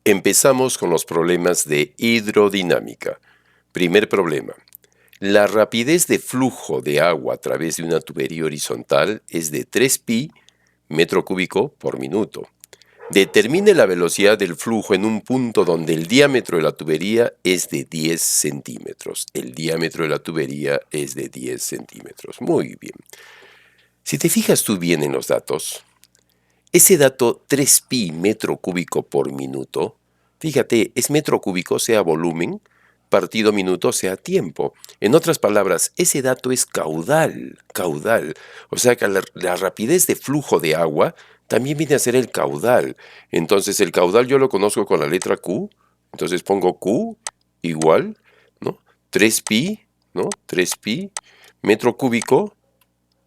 Empezamos con los problemas de hidrodinámica. Primer problema. La rapidez de flujo de agua a través de una tubería horizontal es de 3pi metro cúbico por minuto. Determine la velocidad del flujo en un punto donde el diámetro de la tubería es de 10 centímetros. El diámetro de la tubería es de 10 centímetros. Muy bien. Si te fijas tú bien en los datos, ese dato 3pi metro cúbico por minuto, fíjate, es metro cúbico sea volumen, partido minuto sea tiempo. En otras palabras, ese dato es caudal. O sea que la rapidez de flujo de agua también viene a ser el caudal. Entonces el caudal yo lo conozco con la letra Q, entonces pongo Q igual, ¿no? 3pi, ¿no? 3pi metro cúbico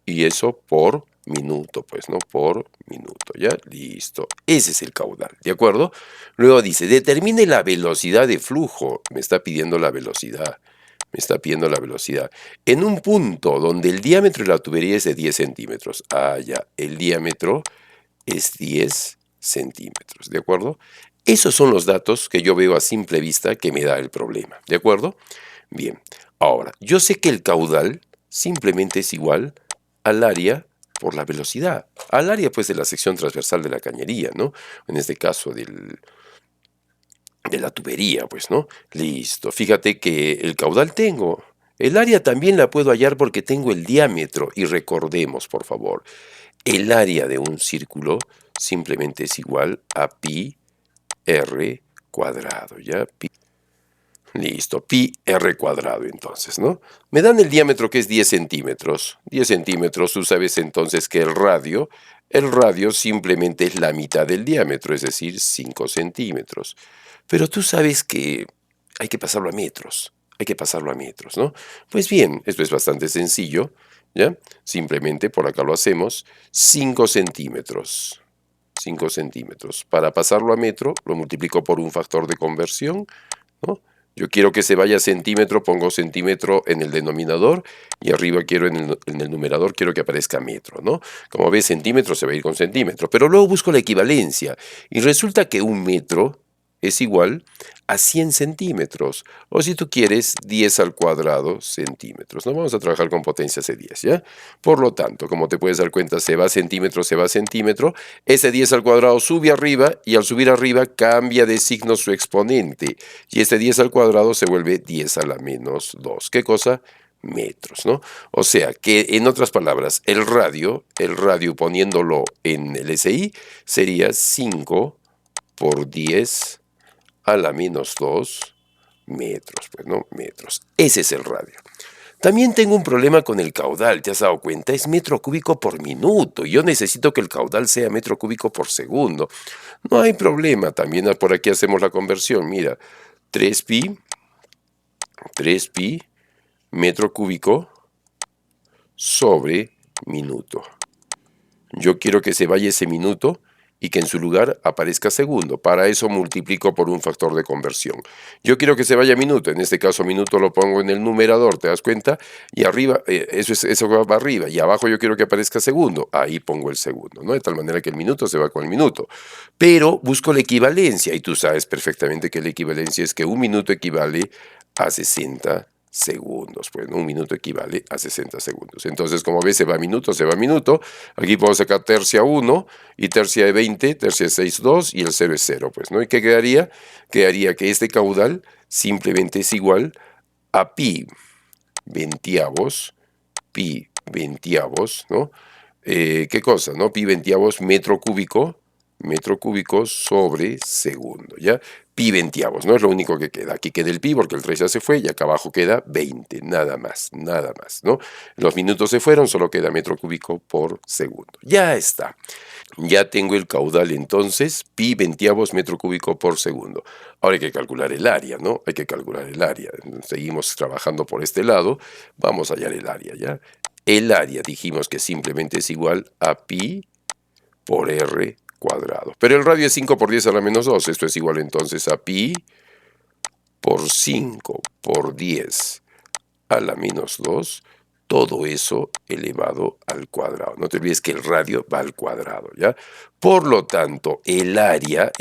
y eso por minuto, pues, ¿no? Por minuto, ¿ya? Listo. Ese es el caudal, ¿de acuerdo? Luego dice, determine la velocidad de flujo. Me está pidiendo la velocidad. Me está pidiendo la velocidad. En un punto donde el diámetro de la tubería es de 10 centímetros. Ah, ya. El diámetro es 10 centímetros, ¿de acuerdo? Esos son los datos que yo veo a simple vista que me da el problema, ¿de acuerdo? Bien. Ahora, yo sé que el caudal simplemente es igual al área por la velocidad, al área pues de la sección transversal de la cañería, ¿no? En este caso de la tubería, pues, ¿no? Listo, fíjate que el caudal tengo. El área también la puedo hallar porque tengo el diámetro y recordemos, por favor, el área de un círculo simplemente es igual a pi r cuadrado, ¿ya? Listo, pi r cuadrado entonces, ¿no? Me dan el diámetro que es 10 centímetros. 10 centímetros, tú sabes entonces que el radio simplemente es la mitad del diámetro, es decir, 5 centímetros. Pero tú sabes que hay que pasarlo a metros, ¿no? Pues bien, esto es bastante sencillo, ¿ya? Simplemente por acá lo hacemos, 5 centímetros. 5 centímetros. Para pasarlo a metro, lo multiplico por un factor de conversión, ¿no? Yo quiero que se vaya a centímetro, pongo centímetro en el denominador y arriba quiero en el numerador quiero que aparezca metro, ¿no? Como ves, centímetro se va a ir con centímetro, pero luego busco la equivalencia y resulta que un metro es igual a 100 centímetros, o si tú quieres, 10 al cuadrado centímetros. No vamos a trabajar con potencias de 10, ¿ya? Por lo tanto, como te puedes dar cuenta, se va a centímetro, ese 10 al cuadrado sube arriba y al subir arriba cambia de signo su exponente. Y este 10 al cuadrado se vuelve 10 a la menos 2. ¿Qué cosa? Metros, ¿no? O sea que, en otras palabras, el radio poniéndolo en el SI, sería 5 por 10 a la menos 2 metros, pues, ¿no? Metros. Ese es el radio. También tengo un problema con el caudal, ¿te has dado cuenta? Es metro cúbico por minuto. Yo necesito que el caudal sea metro cúbico por segundo. No hay problema, también por aquí hacemos la conversión. Mira, 3pi metro cúbico sobre minuto. Yo quiero que se vaya ese minuto y que en su lugar aparezca segundo. Para eso multiplico por un factor de conversión. Yo quiero que se vaya minuto, en este caso minuto lo pongo en el numerador, ¿te das cuenta? Y arriba, eso va arriba, y abajo yo quiero que aparezca segundo, ahí pongo el segundo, ¿no? De tal manera que el minuto se va con el minuto. Pero busco la equivalencia, y tú sabes perfectamente que la equivalencia es que un minuto equivale a 60 segundos, pues, ¿no? Un minuto equivale a 60 segundos. Entonces, como ves, se va minuto. Aquí puedo sacar tercia 1 y tercia de 20, tercia de 6, 2 y el 0 es 0, pues, ¿no? ¿Y qué quedaría? Quedaría que este caudal simplemente es igual a pi veintiavos, ¿no? ¿Qué cosa, no? Pi veintiavos metro cúbico sobre segundo, ¿ya? Pi veintiavos, ¿no? Es lo único que queda. Aquí queda el pi porque el 3 ya se fue y acá abajo queda 20, nada más, ¿no? Los minutos se fueron, solo queda metro cúbico por segundo. Ya está. Ya tengo el caudal entonces, pi veintiavos metro cúbico por segundo. Ahora hay que calcular el área, ¿no? Hay que calcular el área. Seguimos trabajando por este lado, vamos a hallar el área, ¿ya? El área dijimos que simplemente es igual a pi por r cuadrado. Pero el radio es 5 por 10 a la menos 2. Esto es igual entonces a pi por 5 por 10 a la menos 2 todo eso elevado al cuadrado. No te olvides que el radio va al cuadrado, ¿ya? Por lo tanto, el área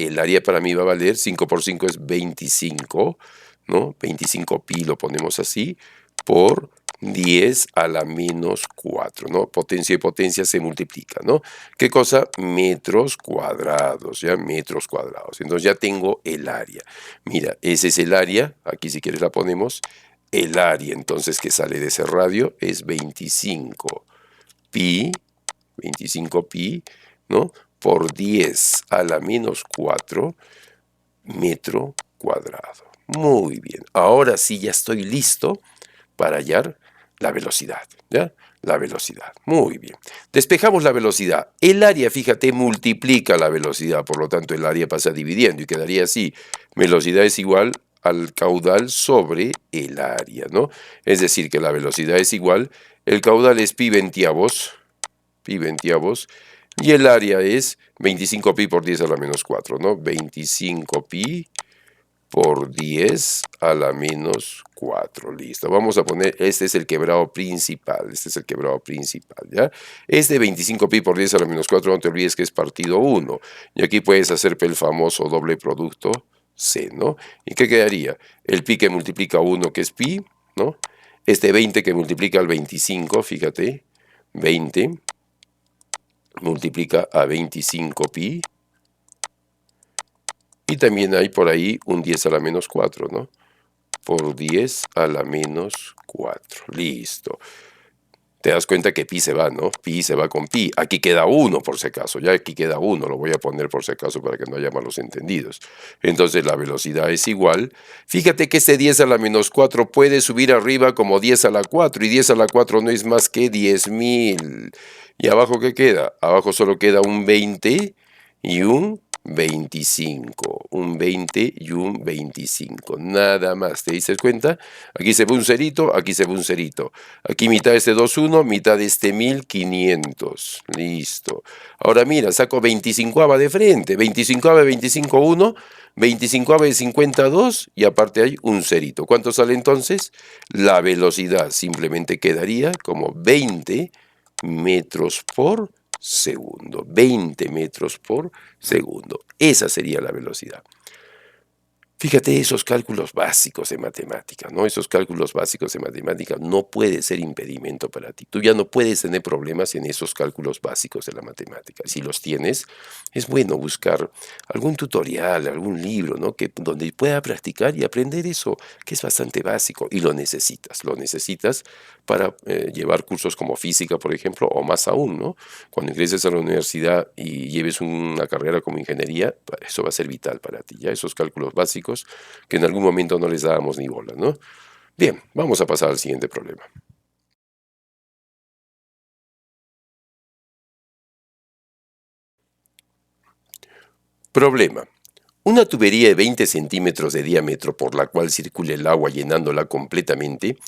para mí va a valer 5 por 5 es 25, ¿no? 25 pi lo ponemos así, por 10 a la menos 4, ¿no? Potencia y potencia se multiplican, ¿no? ¿Qué cosa? Metros cuadrados, ¿ya? Metros cuadrados. Entonces ya tengo el área. Mira, ese es el área, aquí si quieres la ponemos. El área entonces que sale de ese radio es 25 pi, ¿no? Por 10 a la menos 4 metro cuadrado. Muy bien, ahora sí ya estoy listo para hallar la velocidad, ¿ya? La velocidad, muy bien. Despejamos la velocidad. El área, fíjate, multiplica la velocidad, por lo tanto el área pasa dividiendo y quedaría así. Velocidad es igual al caudal sobre el área, ¿no? Es decir, que la velocidad es igual, el caudal es pi veintiavos, y el área es 25 pi por 10 a la menos 4, ¿no? 25 pi por 10 a la menos 4. Listo. Vamos a poner, este es el quebrado principal. ¿Ya? Este 25 pi por 10 a la menos 4, no te olvides que es partido 1. Y aquí puedes hacer el famoso doble producto C, ¿no? ¿Y qué quedaría? El pi que multiplica 1, que es pi, ¿no? Este 20 que multiplica al 25, fíjate, 20 multiplica a 25 pi. Y también hay por ahí un 10 a la menos 4, ¿no? Por 10 a la menos 4. Listo. Te das cuenta que pi se va, ¿no? Pi se va con pi. Aquí queda 1 por si acaso. Ya aquí queda 1. Lo voy a poner por si acaso para que no haya malos entendidos. Entonces la velocidad es igual. Fíjate que este 10 a la menos 4 puede subir arriba como 10 a la 4. Y 10 a la 4 no es más que 10.000. ¿Y abajo qué queda? Abajo solo queda un 20 y un 25, un 20 y un 25, nada más, ¿te diste cuenta? Aquí se ve un cerito, aquí se ve un cerito, aquí mitad de este 2,1, mitad de este 1500, listo. Ahora mira, saco 25ava de frente, 25ava de 25,1, 25ava de 52 y aparte hay un cerito. ¿Cuánto sale entonces? La velocidad simplemente quedaría como 20 metros por segundo, 20 metros por segundo. Esa sería la velocidad. Fíjate esos cálculos básicos de matemática, ¿no? Esos cálculos básicos de matemática no puede ser impedimento para ti. Tú ya no puedes tener problemas en esos cálculos básicos de la matemática. Si los tienes, es bueno buscar algún tutorial, algún libro, ¿no? Donde pueda practicar y aprender eso, que es bastante básico. Y lo necesitas para llevar cursos como física, por ejemplo, o más aún, ¿no? Cuando ingreses a la universidad y lleves una carrera como ingeniería, eso va a ser vital para ti, ya esos cálculos básicos que en algún momento no les dábamos ni bola, ¿no? Bien, vamos a pasar al siguiente problema. Problema. Una tubería de 20 centímetros de diámetro por la cual circula el agua llenándola completamente,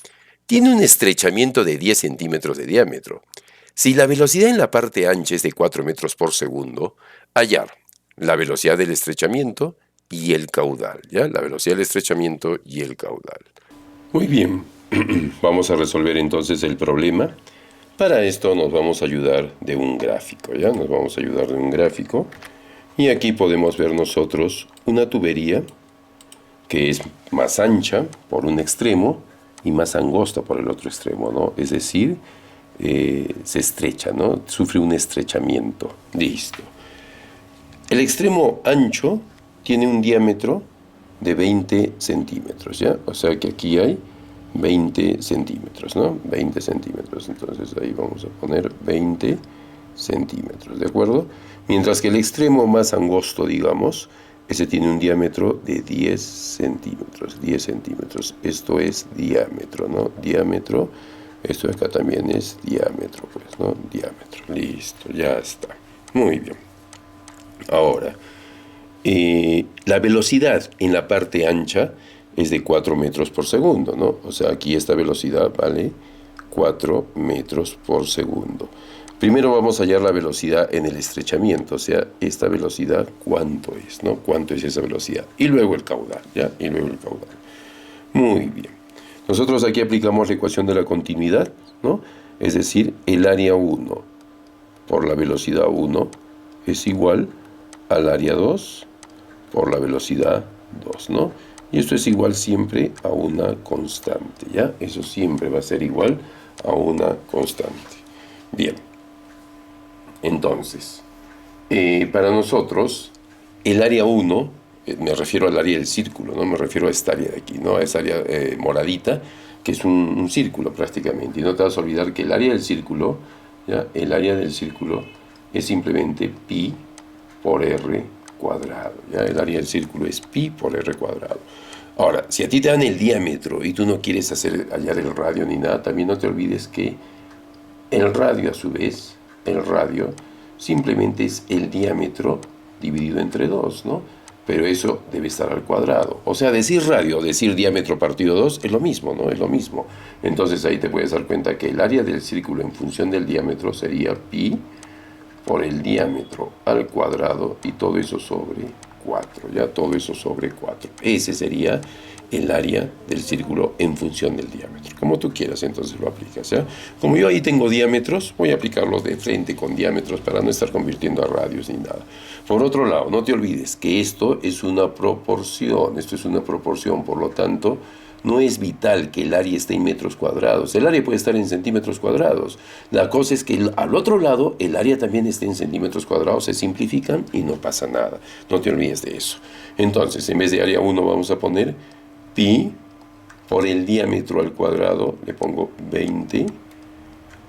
tiene un estrechamiento de 10 centímetros de diámetro. Si la velocidad en la parte ancha es de 4 metros por segundo, hallar la velocidad del estrechamiento y el caudal, ¿ya? La velocidad del estrechamiento y el caudal. Muy bien, vamos a resolver entonces el problema. Para esto nos vamos a ayudar de un gráfico, ¿ya? Nos vamos a ayudar de un gráfico. Y aquí podemos ver nosotros una tubería que es más ancha por un extremo y más angosta por el otro extremo, ¿no? Es decir, se estrecha, ¿no? Sufre un estrechamiento. Listo. El extremo ancho tiene un diámetro de 20 centímetros, ¿ya? O sea que aquí hay 20 centímetros, ¿no? 20 centímetros. Entonces ahí vamos a poner 20 centímetros, ¿de acuerdo? Mientras que el extremo más angosto, digamos, ese tiene un diámetro de 10 centímetros. 10 centímetros. Esto es diámetro, ¿no? Diámetro. Esto de acá también es diámetro, pues, ¿no? Diámetro. Listo, ya está. Muy bien. Ahora, la velocidad en la parte ancha es de 4 metros por segundo, ¿no? O sea, aquí esta velocidad vale 4 metros por segundo. Primero vamos a hallar la velocidad en el estrechamiento, o sea, esta velocidad, ¿cuánto es, no? ¿Cuánto es esa velocidad? Y luego el caudal, ¿ya? Y luego el caudal. Muy bien. Nosotros aquí aplicamos la ecuación de la continuidad ¿no? Es decir, el área 1 por la velocidad 1 es igual al área 2 por la velocidad 2, ¿no? Y esto es igual siempre a una constante, ¿ya? Eso siempre va a ser igual a una constante. Bien, entonces, para nosotros, el área 1, me refiero al área del círculo, no me refiero a esta área de aquí, ¿no? A esta área moradita, que es un círculo prácticamente. Y no te vas a olvidar que el área del círculo, ¿ya? El área del círculo es simplemente pi por r cuadrado, ¿ya? El área del círculo es pi por r cuadrado. Ahora, si a ti te dan el diámetro y tú no quieres hallar el radio ni nada, también no te olvides que el radio, a su vez, el radio simplemente es el diámetro dividido entre 2, ¿no? Pero eso debe estar al cuadrado. O sea, decir radio o decir diámetro partido 2 es lo mismo, ¿no? Es lo mismo. Entonces ahí te puedes dar cuenta que el área del círculo en función del diámetro sería pi por el diámetro al cuadrado y todo eso sobre 4, ya todo eso sobre 4. Ese sería el área del círculo en función del diámetro. Como tú quieras, entonces lo aplicas, ¿ya? Como yo ahí tengo diámetros, voy a aplicarlos de frente con diámetros para no estar convirtiendo a radios ni nada. Por otro lado, no te olvides que esto es una proporción, por lo tanto, no es vital que el área esté en metros cuadrados. El área puede estar en centímetros cuadrados. La cosa es que al otro lado el área también esté en centímetros cuadrados. Se simplifican y no pasa nada. No te olvides de eso. Entonces, en vez de área 1 vamos a poner pi por el diámetro al cuadrado. Le pongo 20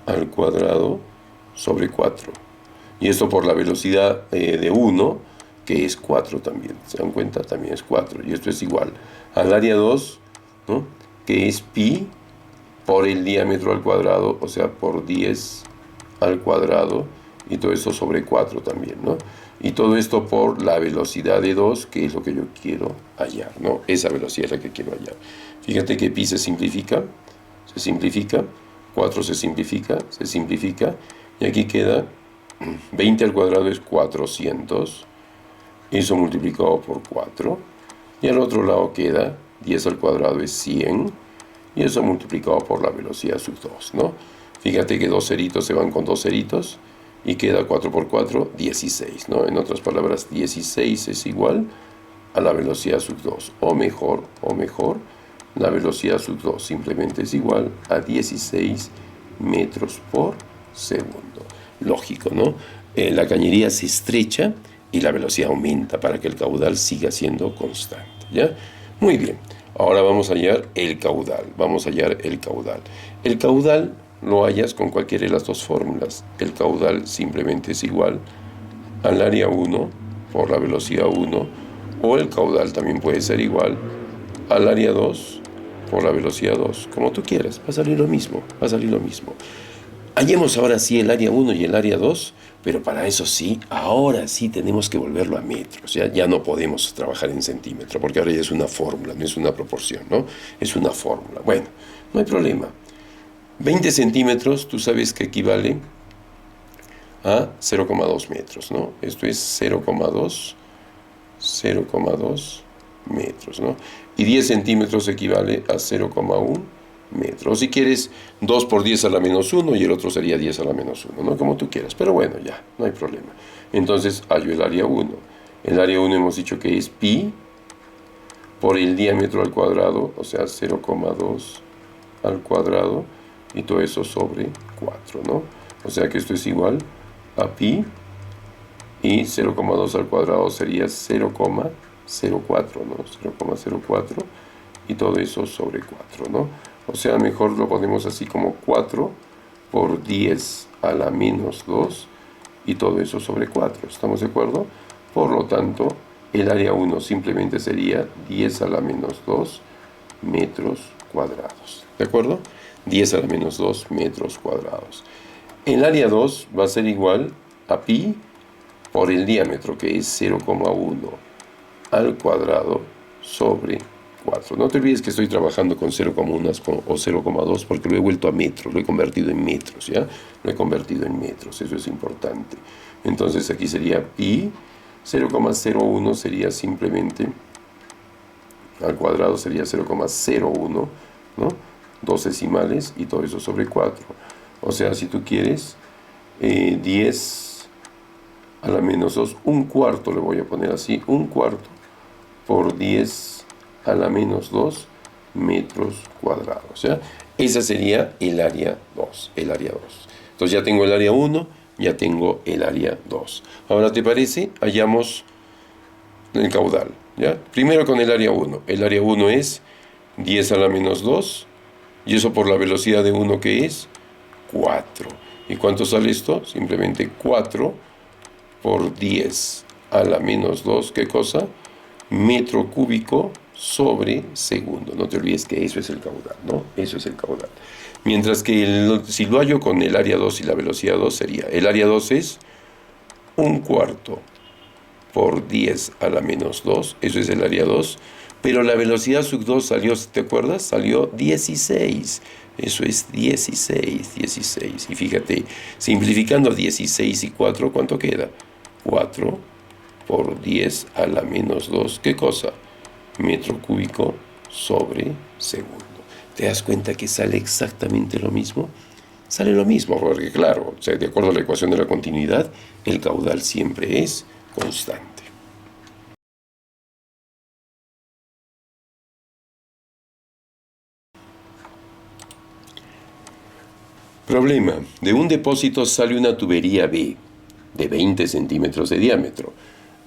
al cuadrado sobre 4. Y esto por la velocidad de 1, que es 4 también. ¿Se dan cuenta? También es 4. Y esto es igual al área 2, ¿no? Que es pi por el diámetro al cuadrado, o sea, por 10 al cuadrado, y todo esto sobre 4 también, ¿no? Y todo esto por la velocidad de 2, que es lo que yo quiero hallar, ¿no? Esa velocidad es la que quiero hallar. Fíjate que pi se simplifica, 4 se simplifica, y aquí queda 20 al cuadrado es 400, eso multiplicado por 4, y al otro lado queda 10 al cuadrado es 100, y eso multiplicado por la velocidad sub 2, ¿no? Fíjate que dos ceritos se van con dos ceritos, y queda 4 por 4, 16, ¿no? En otras palabras, 16 es igual a la velocidad sub 2, o mejor, la velocidad sub 2 simplemente es igual a 16 metros por segundo. Lógico, ¿no? La cañería se estrecha y la velocidad aumenta para que el caudal siga siendo constante, ¿ya? Muy bien, ahora vamos a hallar el caudal. El caudal lo hallas con cualquiera de las dos fórmulas. El caudal simplemente es igual al área 1 por la velocidad 1, o el caudal también puede ser igual al área 2 por la velocidad 2. Como tú quieras, va a salir lo mismo. Hallemos ahora sí el área 1 y el área 2, pero para eso sí, ahora sí tenemos que volverlo a metros. Ya no podemos trabajar en centímetros, porque ahora ya es una fórmula, no es una proporción, ¿no? Es una fórmula. Bueno, no hay problema. 20 centímetros, tú sabes que equivale a 0,2 metros, ¿no? Esto es 0,2 metros, ¿no? Y 10 centímetros equivale a 0,1 metros. O si quieres, 2 por 10 a la menos 1 y el otro sería 10 a la menos 1, ¿no? Como tú quieras, pero bueno, ya, no hay problema. Entonces, hallo el área 1. El área 1 hemos dicho que es pi por el diámetro al cuadrado, o sea, 0,2 al cuadrado, y todo eso sobre 4, ¿no? O sea que esto es igual a pi, y 0,2 al cuadrado sería 0,04, ¿no? 0,04, y todo eso sobre 4, ¿no? O sea, mejor lo ponemos así como 4 por 10 a la menos 2, y todo eso sobre 4, ¿estamos de acuerdo? Por lo tanto, el área 1 simplemente sería 10 a la menos 2 metros cuadrados, ¿de acuerdo? 10 a la menos 2 metros cuadrados. El área 2 va a ser igual a pi por el diámetro, que es 0,1 al cuadrado sobre 4. No te olvides que estoy trabajando con 0,1 o 0,2 porque lo he vuelto a metros, lo he convertido en metros, ¿ya? Lo he convertido en metros, eso es importante. Entonces aquí sería pi, 0,01 sería simplemente, al cuadrado sería 0,01, ¿no? 2 decimales y todo eso sobre 4. O sea, si tú quieres, 10 a la menos 2, un cuarto, le voy a poner así, un cuarto por 10 a la menos 2 metros cuadrados. ¿Ya? Esa sería el área 2, el área 2. Entonces ya tengo el área 1, ya tengo el área 2. Ahora, ¿te parece? Hallamos el caudal. ¿Ya? Primero con el área 1. El área 1 es 10 a la menos 2, y eso por la velocidad de 1, que es 4. ¿Y cuánto sale esto? Simplemente 4 por 10 a la menos 2, ¿qué cosa? Metro cúbico sobre segundo. No te olvides que eso es el caudal, ¿no? Eso es el caudal. Mientras que si lo hallo con el área 2 y la velocidad 2 sería, el área 2 es un cuarto por 10 a la menos 2, eso es el área 2, pero la velocidad sub 2 salió, ¿te acuerdas? Salió 16, eso es 16, 16, y fíjate, simplificando 16 y 4, ¿cuánto queda? 4 por 10 a la menos 2, ¿qué cosa? Metro cúbico sobre segundo. ¿Te das cuenta que sale exactamente lo mismo? Sale lo mismo, porque claro, o sea, de acuerdo a la ecuación de la continuidad, el caudal siempre es constante. Problema. De un depósito sale una tubería B de 20 centímetros de diámetro,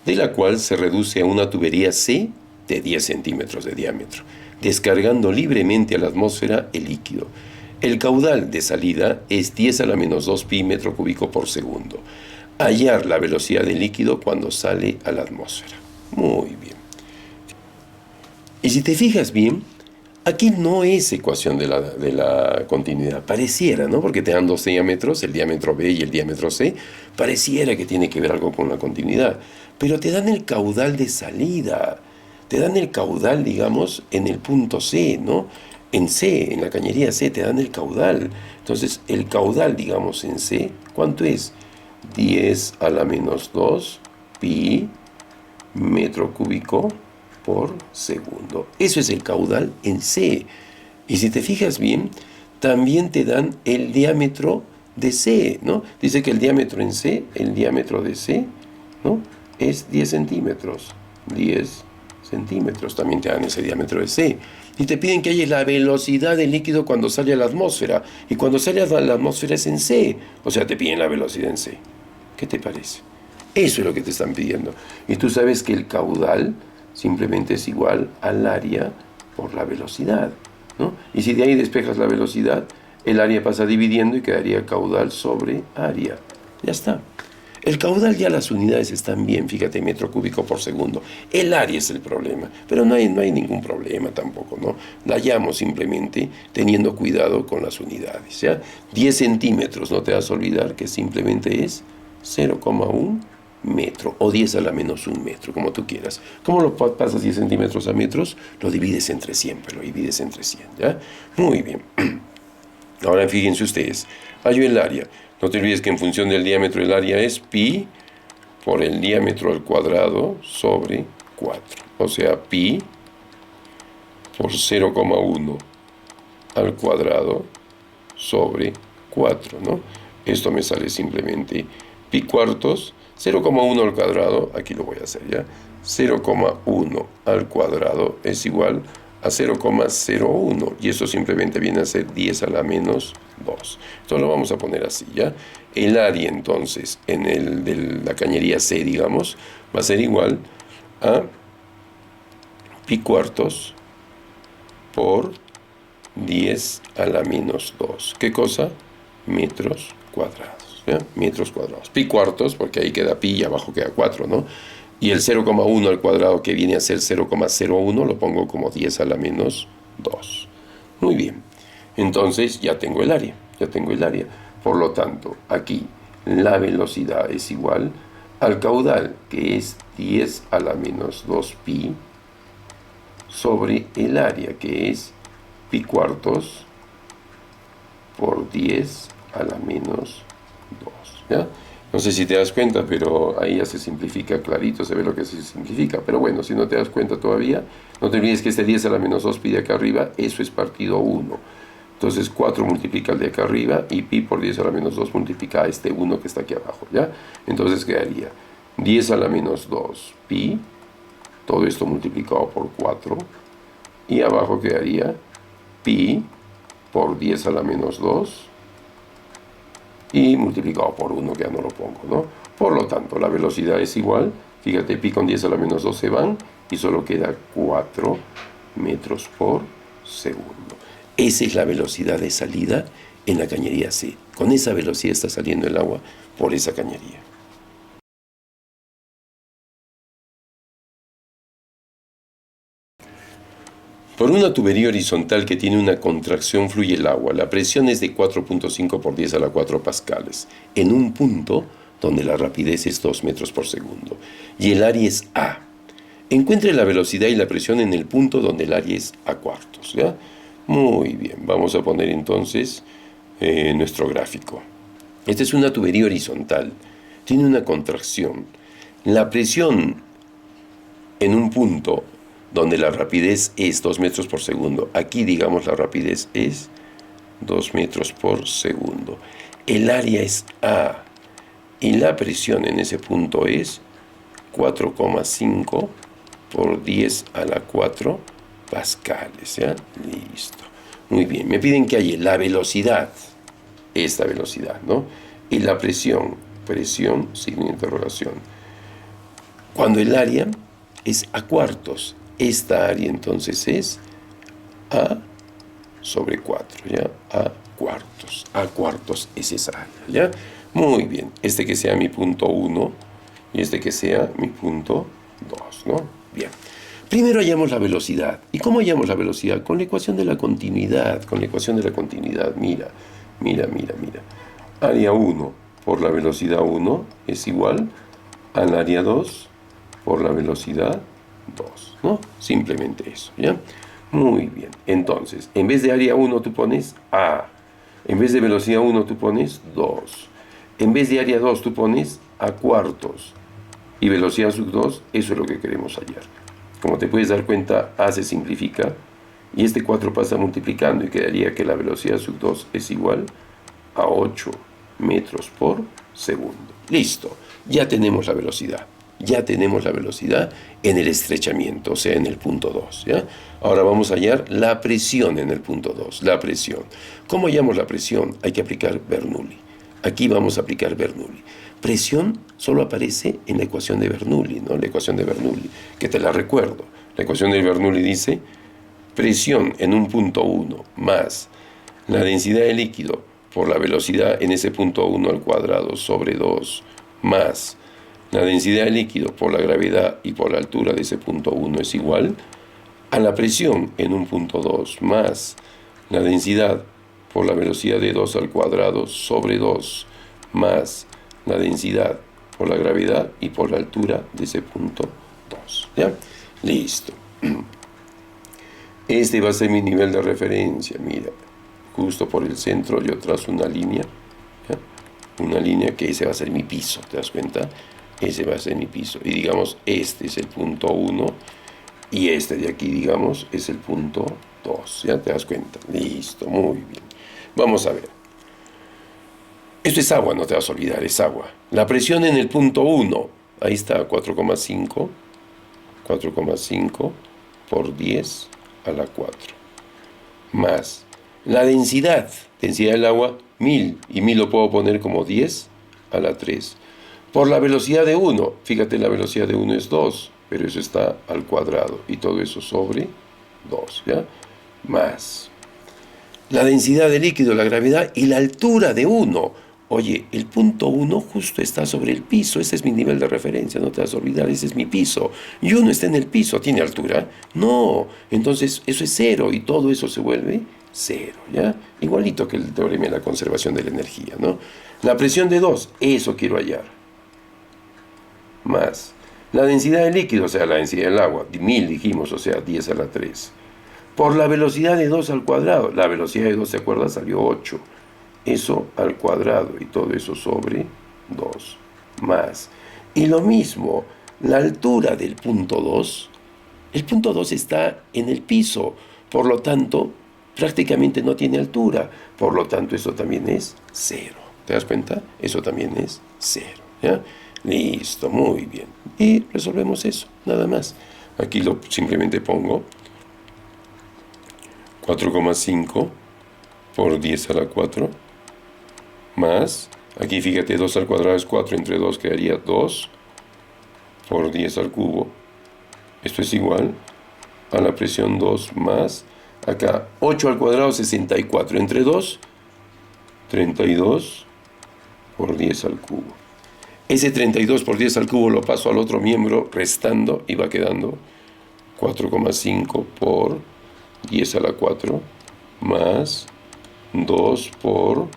de la cual se reduce a una tubería C de 10 centímetros de diámetro, descargando libremente a la atmósfera el líquido. El caudal de salida es 10 a la menos 2 pi metro cúbico por segundo. Hallar la velocidad del líquido cuando sale a la atmósfera. Muy bien. Y si te fijas bien, aquí no es ecuación de la continuidad. Pareciera, ¿no? Porque te dan dos diámetros, el diámetro B y el diámetro C. Pareciera que tiene que ver algo con la continuidad. Pero te dan el caudal de salida. Te dan el caudal, digamos, en el punto C, ¿no? En C, en la cañería C, te dan el caudal. Entonces, el caudal, digamos, en C, ¿cuánto es? 10 a la menos 2 pi metro cúbico por segundo. Eso es el caudal en C. Y si te fijas bien, también te dan el diámetro de C, ¿no? Dice que el diámetro en C, el diámetro de C, ¿no? Es 10 centímetros. 10 centímetros. También te dan ese diámetro de C. Y te piden que haya la velocidad del líquido cuando sale a la atmósfera. Y cuando sale a la atmósfera es en C. O sea, te piden la velocidad en C. ¿Qué te parece? Eso es lo que te están pidiendo. Y tú sabes que el caudal simplemente es igual al área por la velocidad, ¿no? Y si de ahí despejas la velocidad, el área pasa dividiendo y quedaría caudal sobre área. Ya está. El caudal, ya las unidades están bien, fíjate, metro cúbico por segundo. El área es el problema, pero no hay ningún problema tampoco, ¿no? La hallamos simplemente teniendo cuidado con las unidades, ¿ya? 10 centímetros, no te vas a olvidar que simplemente es 0,1 metro, o 10 a la menos 1 metro, como tú quieras. ¿Cómo lo pasas 10 centímetros a metros? Lo divides entre 100, lo divides entre 100, ¿ya? Muy bien. Ahora fíjense ustedes, hallo el área. No te olvides que en función del diámetro el área es pi por el diámetro al cuadrado sobre 4. O sea, pi por 0,1 al cuadrado sobre 4, ¿no? Esto me sale simplemente pi cuartos, 0,1 al cuadrado, aquí lo voy a hacer ya, 0,1 al cuadrado es igual a 0,01, y eso simplemente viene a ser 10 a la menos 2. Entonces lo vamos a poner así, ¿ya? El área entonces en el de la cañería C, digamos, va a ser igual a pi cuartos por 10 a la menos 2. ¿Qué cosa? Metros cuadrados, ¿ya? Metros cuadrados. Pi cuartos, porque ahí queda pi y abajo queda 4, ¿no? Y el 0,1 al cuadrado, que viene a ser 0,01, lo pongo como 10 a la menos 2. Muy bien. Entonces ya tengo el área, ya tengo el área. Por lo tanto, aquí la velocidad es igual al caudal, que es 10 a la menos 2 pi, sobre el área, que es pi cuartos por 10 a la menos 2, ¿ya? No sé si te das cuenta, pero ahí ya se simplifica clarito, se ve lo que se simplifica. Pero bueno, si no te das cuenta todavía, no te olvides que este 10 a la menos 2 pi de acá arriba, eso es partido 1. Entonces 4 multiplica el de acá arriba y pi por 10 a la menos 2 multiplica a este 1 que está aquí abajo, ¿ya? Entonces quedaría 10 a la menos 2 pi, todo esto multiplicado por 4, y abajo quedaría pi por 10 a la menos 2 y multiplicado por 1, que ya no lo pongo, ¿no? Por lo tanto, la velocidad es igual, fíjate, pi con 10 a la menos 2 se van y solo queda 4 metros por segundo. Esa es la velocidad de salida en la cañería C. Con esa velocidad está saliendo el agua por esa cañería. Por una tubería horizontal que tiene una contracción fluye el agua. La presión es de 4.5 por 10 a la 4 pascales, en un punto donde la rapidez es 2 metros por segundo. Y el área es A. Encuentre la velocidad y la presión en el punto donde el área es A cuartos, ¿ya? Muy bien, vamos a poner entonces nuestro gráfico. Esta es una tubería horizontal. Tiene una contracción. La presión en un punto donde la rapidez es 2 metros por segundo. Aquí, digamos, la rapidez es 2 metros por segundo. El área es A. Y la presión en ese punto es 4,5 por 10 a la 4 pascales, ¿ya? Listo. Muy bien. Me piden que haya la velocidad, esta velocidad, ¿no? Y la presión, signo de interrogación. Cuando el área es A cuartos, esta área entonces es A sobre 4, ¿ya? A cuartos es esa área, ¿ya? Muy bien. Este que sea mi punto 1 y este que sea mi punto 2, ¿no? Bien. Primero hallamos la velocidad. ¿Y cómo hallamos la velocidad? Con la ecuación de la continuidad. Mira. Área 1 por la velocidad 1 es igual al área 2 por la velocidad 2, ¿no? Simplemente eso, ¿ya? Muy bien. Entonces, en vez de área 1 tú pones A. En vez de velocidad 1 tú pones 2. En vez de área 2 tú pones A cuartos. Y velocidad sub 2, eso es lo que queremos hallar. Como te puedes dar cuenta, A se simplifica y este 4 pasa multiplicando y quedaría que la velocidad sub 2 es igual a 8 metros por segundo. Listo, ya tenemos la velocidad. Ya tenemos la velocidad en el estrechamiento, o sea, en el punto 2, ¿ya? Ahora vamos a hallar la presión en el punto 2, la presión. ¿Cómo hallamos la presión? Hay que aplicar Bernoulli. Aquí vamos a aplicar Bernoulli. Presión solo aparece en la ecuación de Bernoulli, ¿no? La ecuación de Bernoulli, que te la recuerdo. La ecuación de Bernoulli dice presión en un punto 1 más la densidad de líquido por la velocidad en ese punto 1 al cuadrado sobre 2 más la densidad de líquido por la gravedad y por la altura de ese punto 1 es igual a la presión en un punto 2 más la densidad por la velocidad de 2 al cuadrado sobre 2 más la densidad por la gravedad y por la altura de ese punto 2, ¿ya? Listo. Este va a ser mi nivel de referencia, mira. Justo por el centro yo trazo una línea, ¿ya? Una línea que ese va a ser mi piso, ¿te das cuenta? Ese va a ser mi piso. Y digamos, este es el punto 1 y este de aquí, digamos, es el punto 2, ¿ya te das cuenta? Listo, muy bien. Vamos a ver. Esto es agua, no te vas a olvidar, es agua. La presión en el punto 1, ahí está, 4,5 por 10 a la 4. Más la densidad del agua, 1000, y 1000 lo puedo poner como 10 a la 3. Por la velocidad de 1, fíjate, la velocidad de 1 es 2, pero eso está al cuadrado, y todo eso sobre 2, ¿ya? Más la densidad de líquido, la gravedad y la altura de 1. Oye, el punto 1 justo está sobre el piso, ese es mi nivel de referencia, no te vas a olvidar, ese es mi piso. Y 1 está en el piso, ¿tiene altura? No, entonces eso es 0 y todo eso se vuelve 0, ¿ya? Igualito que el teorema de la conservación de la energía, ¿no? La presión de 2, eso quiero hallar. Más la densidad del líquido, o sea, la densidad del agua, 1000 dijimos, o sea, 10 a la 3. Por la velocidad de 2 al cuadrado, la velocidad de 2, ¿se acuerdan? Salió 8. Eso al cuadrado y todo eso sobre 2 más. Y lo mismo, la altura del punto 2, el punto 2 está en el piso, por lo tanto, prácticamente no tiene altura. Por lo tanto, eso también es 0. ¿Te das cuenta? Eso también es 0. ¿Ya? Listo, muy bien. Y resolvemos eso, nada más. Aquí simplemente pongo 4,5 por 10 a la 4 más, aquí fíjate, 2 al cuadrado es 4, entre 2 quedaría 2 por 10 al cubo. Esto es igual a la presión 2 más, acá 8 al cuadrado 64, entre 2, 32 por 10 al cubo. Ese 32 por 10 al cubo lo paso al otro miembro restando y va quedando 4,5 por 10 a la 4 más 2 por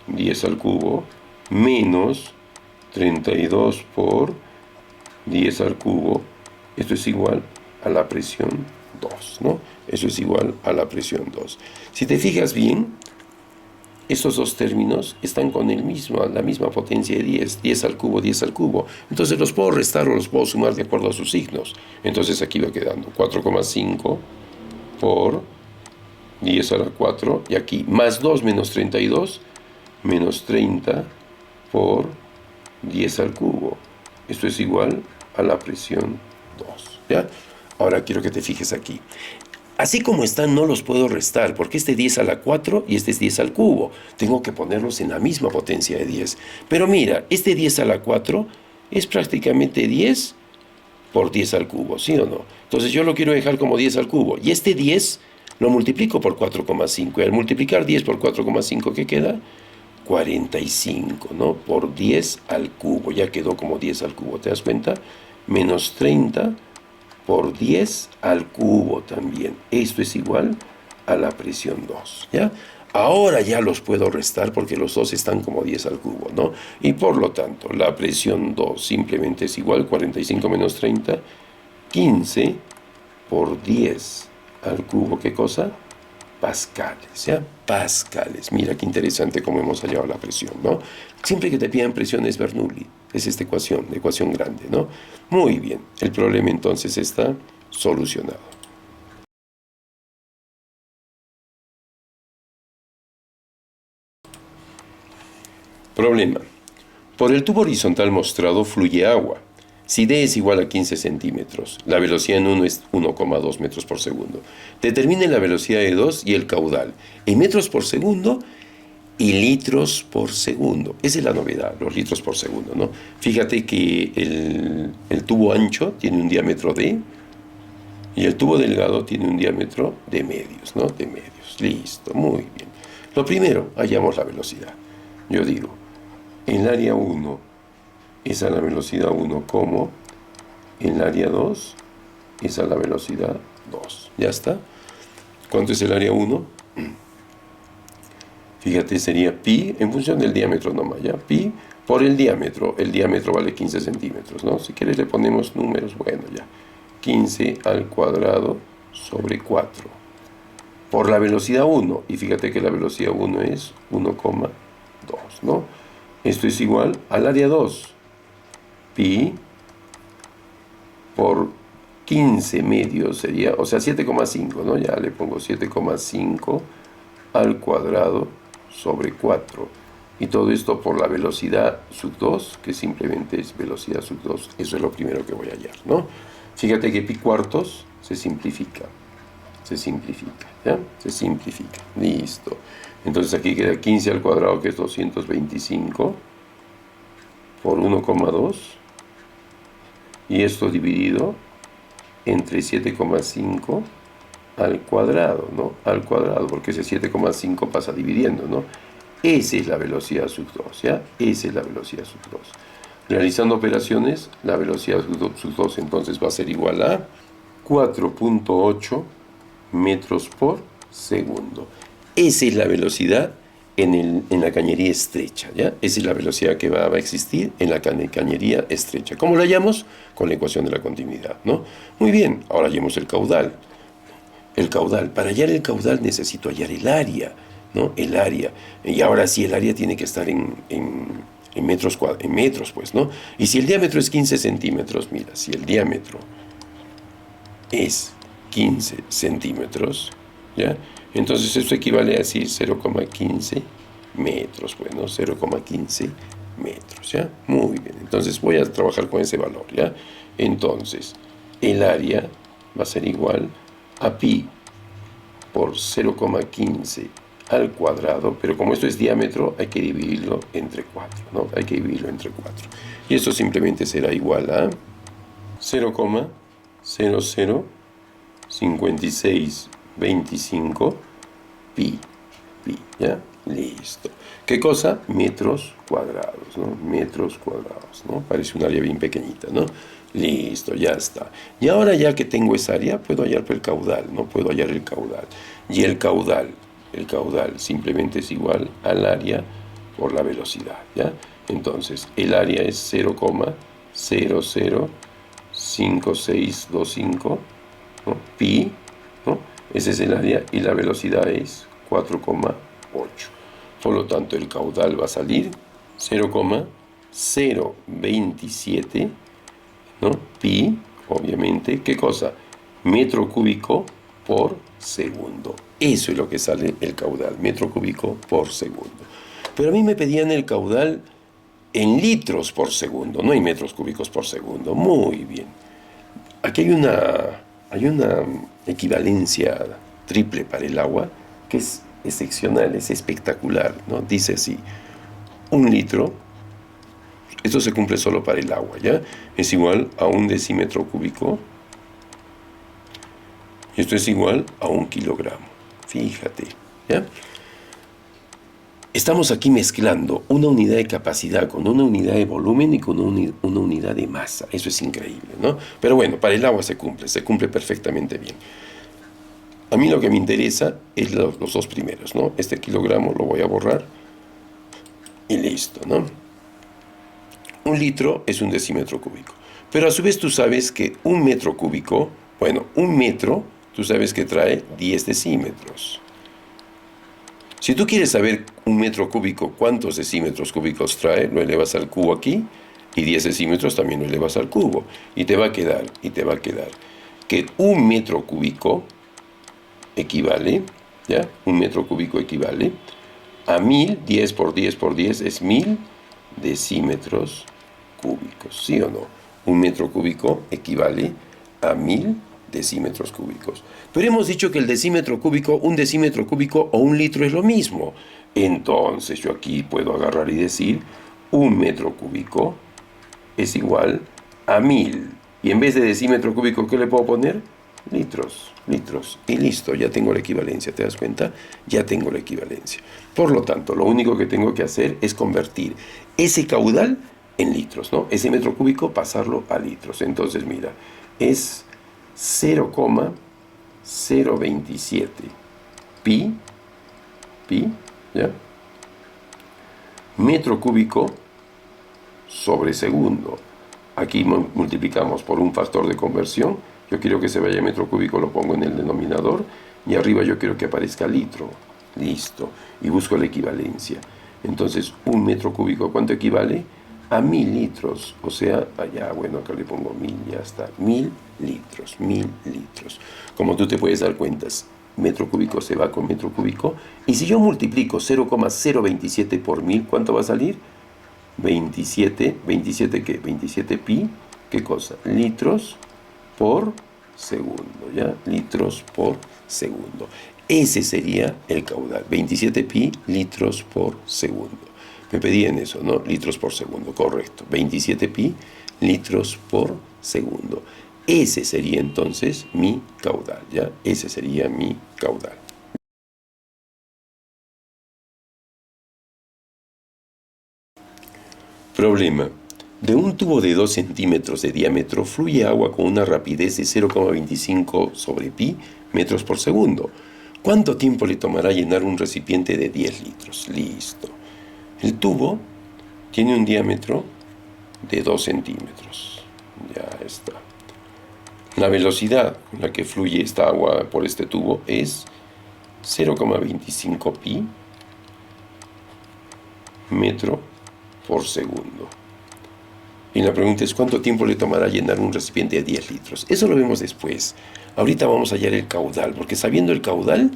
10 al cubo menos 32 por 10 al cubo. Esto es igual a la presión 2, ¿no? Eso es igual a la presión 2. Si te fijas bien, estos dos términos están con la misma potencia de 10, 10 al cubo, 10 al cubo. Entonces los puedo restar o los puedo sumar de acuerdo a sus signos. Entonces aquí va quedando 4,5 por 10 a la 4, y aquí más 2 menos 32, menos 30 por 10 al cubo. Esto es igual a la presión 2. ¿Ya? Ahora quiero que te fijes aquí. Así como están, no los puedo restar, porque este 10 a la 4 y este es 10 al cubo. Tengo que ponerlos en la misma potencia de 10. Pero mira, este 10 a la 4 es prácticamente 10 por 10 al cubo, ¿sí o no? Entonces yo lo quiero dejar como 10 al cubo. Y este 10 lo multiplico por 4,5. Y al multiplicar 10 por 4,5, ¿qué queda? 45, ¿no? Por 10 al cubo. Ya quedó como 10 al cubo, ¿te das cuenta? Menos 30 por 10 al cubo también. Esto es igual a la presión 2, ¿ya? Ahora ya los puedo restar porque los dos están como 10 al cubo, ¿no? Y por lo tanto, la presión 2 simplemente es igual, 45 menos 30, 15 por 10 al cubo, ¿qué cosa? Pascales, ¿ya? Pascales. Mira qué interesante cómo hemos hallado la presión, ¿no? Siempre que te pidan presión es Bernoulli, es esta ecuación, la ecuación grande, ¿no? Muy bien, el problema entonces está solucionado. Problema. Por el tubo horizontal mostrado fluye agua. Si D es igual a 15 centímetros, la velocidad en 1 es 1,2 metros por segundo. Determine la velocidad de 2 y el caudal en metros por segundo y litros por segundo. Esa es la novedad, los litros por segundo, ¿no? Fíjate que el tubo ancho tiene un diámetro D y el tubo delgado tiene un diámetro de medios, ¿no? De medios. Listo, muy bien. Lo primero, hallamos la velocidad. Yo digo, en el área 1 es a la velocidad 1 como en el área 2 es a la velocidad 2. ¿Ya está? ¿Cuánto es el área 1? Fíjate, sería pi en función del diámetro nomás, ¿ya? Pi por el diámetro. El diámetro vale 15 centímetros, ¿no? Si quieres le ponemos números, bueno, ya. 15 al cuadrado sobre 4. Por la velocidad 1. Y fíjate que la velocidad 1 es 1,2, ¿no? Esto es igual al área 2. Pi por 15 medios sería, o sea, 7,5, ¿no? Ya le pongo 7,5 al cuadrado sobre 4. Y todo esto por la velocidad sub 2, que simplemente es velocidad sub 2. Eso es lo primero que voy a hallar, ¿no? Fíjate que pi cuartos se simplifica. Se simplifica, ¿ya? Se simplifica. Listo. Entonces aquí queda 15 al cuadrado, que es 225, por 1,2. Y esto dividido entre 7,5 al cuadrado, ¿no? Al cuadrado, porque ese 7,5 pasa dividiendo, ¿no? Esa es la velocidad sub 2, ¿ya? Esa es la velocidad sub 2. Realizando operaciones, la velocidad sub 2 entonces va a ser igual a 4,8 metros por segundo. Esa es la velocidad en la cañería estrecha, ¿ya? Esa es la velocidad que va a existir en la cañería estrecha. ¿Cómo la hallamos? Con la ecuación de la continuidad, ¿no? Muy bien, ahora hallemos el caudal. El caudal. Para hallar el caudal necesito hallar el área, ¿no? El área. Y ahora sí, el área tiene que estar en metros, pues, ¿no? Y si el diámetro es 15 centímetros, mira, si el diámetro es 15 centímetros, ¿ya? Entonces esto equivale a decir 0,15 metros, bueno, 0,15 metros, ¿ya? Muy bien, entonces voy a trabajar con ese valor, ¿ya? Entonces, el área va a ser igual a pi por 0,15 al cuadrado, pero como esto es diámetro, hay que dividirlo entre 4, ¿no? Hay que dividirlo entre 4. Y esto simplemente será igual a 0,005625 pi, ¿ya? Listo. ¿Qué cosa? Metros cuadrados, ¿no? Metros cuadrados, ¿no? Parece un área bien pequeñita, ¿no? Listo, ya está. Y ahora ya que tengo esa área, puedo hallar el caudal, ¿no? Puedo hallar el caudal. Y el caudal simplemente es igual al área por la velocidad, ¿ya? Entonces, el área es 0,005625, ¿no? Pi, ¿no? Ese es el área y la velocidad es 4,8. Por lo tanto, el caudal va a salir 0,027, ¿no? Pi, obviamente, ¿qué cosa? Metro cúbico por segundo. Eso es lo que sale el caudal, metro cúbico por segundo. Pero a mí me pedían el caudal en litros por segundo, no hay metros cúbicos por segundo. Muy bien. Aquí hay una equivalencia triple para el agua que es excepcional, es espectacular, ¿no? Dice así, un litro, esto se cumple solo para el agua, ¿ya? Es igual a un decímetro cúbico, y esto es igual a 1 kilogramo. Fíjate, ¿ya? Estamos aquí mezclando una unidad de capacidad con una unidad de volumen y con una unidad de masa. Eso es increíble, ¿no? Pero bueno, para el agua se cumple perfectamente bien. A mí lo que me interesa es los dos primeros, ¿no? Este kilogramo lo voy a borrar y listo, ¿no? Un litro es un decímetro cúbico. Pero a su vez tú sabes que un metro cúbico, bueno, un metro, tú sabes que trae 10 decímetros. Si tú quieres saber un metro cúbico cuántos decímetros cúbicos trae, lo elevas al cubo aquí, y 10 decímetros también lo elevas al cubo. Y te va a quedar que un metro cúbico equivale, ¿ya? Un metro cúbico equivale a 1000, 10 por 10 por 10 es 1000 decímetros cúbicos, ¿sí o no? Un metro cúbico equivale a 1000 decímetros cúbicos. Pero hemos dicho que el decímetro cúbico, un decímetro cúbico o un litro es lo mismo. Entonces yo aquí puedo agarrar y decir, un metro cúbico es igual a 1000. Y en vez de decímetro cúbico, ¿qué le puedo poner? Litros. Y listo, ya tengo la equivalencia, ¿te das cuenta? Ya tengo la equivalencia. Por lo tanto, lo único que tengo que hacer es convertir ese caudal en litros, ¿no? Ese metro cúbico pasarlo a litros. Entonces, mira, es 0,027 pi, ¿ya? Metro cúbico sobre segundo. Aquí multiplicamos por un factor de conversión. Yo quiero que se vaya metro cúbico, lo pongo en el denominador. Y arriba yo quiero que aparezca litro. Listo. Y busco la equivalencia. Entonces, un metro cúbico, ¿cuánto equivale? A 1000 litros. O sea, allá, bueno, acá le pongo 1000, ya está. 1000 litros, 1000 litros. Como tú te puedes dar cuenta, metro cúbico se va con metro cúbico. Y si yo multiplico 0,027 por 1000, ¿cuánto va a salir? 27, ¿27 qué? 27 pi, ¿qué cosa? Litros por segundo, ¿ya? Litros por segundo. Ese sería el caudal, 27 pi litros por segundo. Me pedían eso, ¿no? Litros por segundo, correcto. 27 pi litros por segundo. Ese sería entonces mi caudal, ¿ya? Ese sería mi caudal. Problema. De un tubo de 2 centímetros de diámetro fluye agua con una rapidez de 0,25 sobre pi metros por segundo. ¿Cuánto tiempo le tomará llenar un recipiente de 10 litros? Listo. El tubo tiene un diámetro de 2 centímetros. Ya está. La velocidad con la que fluye esta agua por este tubo es 0,25 pi metro por segundo. Y la pregunta es, ¿cuánto tiempo le tomará llenar un recipiente de 10 litros? Eso lo vemos después. Ahorita vamos a hallar el caudal, porque sabiendo el caudal,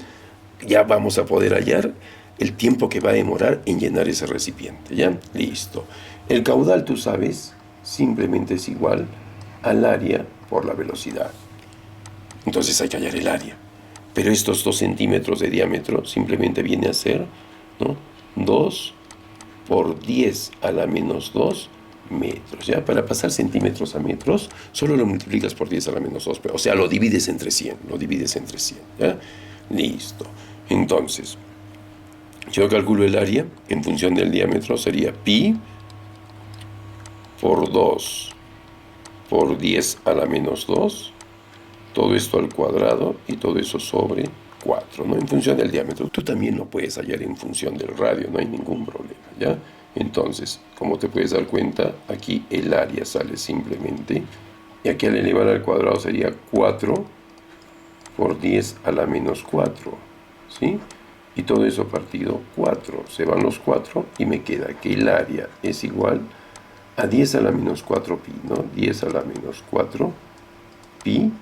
ya vamos a poder hallar el tiempo que va a demorar en llenar ese recipiente. ¿Ya? Listo. El caudal, tú sabes, simplemente es igual al área por la velocidad. Entonces hay que hallar el área. Pero estos 2 centímetros de diámetro simplemente viene a ser, ¿no?, 2 por 10 a la menos 2 metros. ¿Ya? Para pasar centímetros a metros, solo lo multiplicas por 10 a la menos 2. O sea, lo divides entre 100. Lo divides entre 100. ¿Ya? Listo. Entonces, yo calculo el área en función del diámetro. Sería pi por 2 por 10 a la menos 2. Todo esto al cuadrado y todo eso sobre 4, ¿no? En función del diámetro. Tú también lo puedes hallar en función del radio, no hay ningún problema, ¿ya? Entonces, como te puedes dar cuenta, aquí el área sale simplemente, y aquí al elevar al cuadrado sería 4 por 10 a la menos 4, ¿sí? Y todo eso partido 4, se van los 4 y me queda que el área es igual a 10 a la menos 4 pi, ¿no? 10 a la menos 4 pi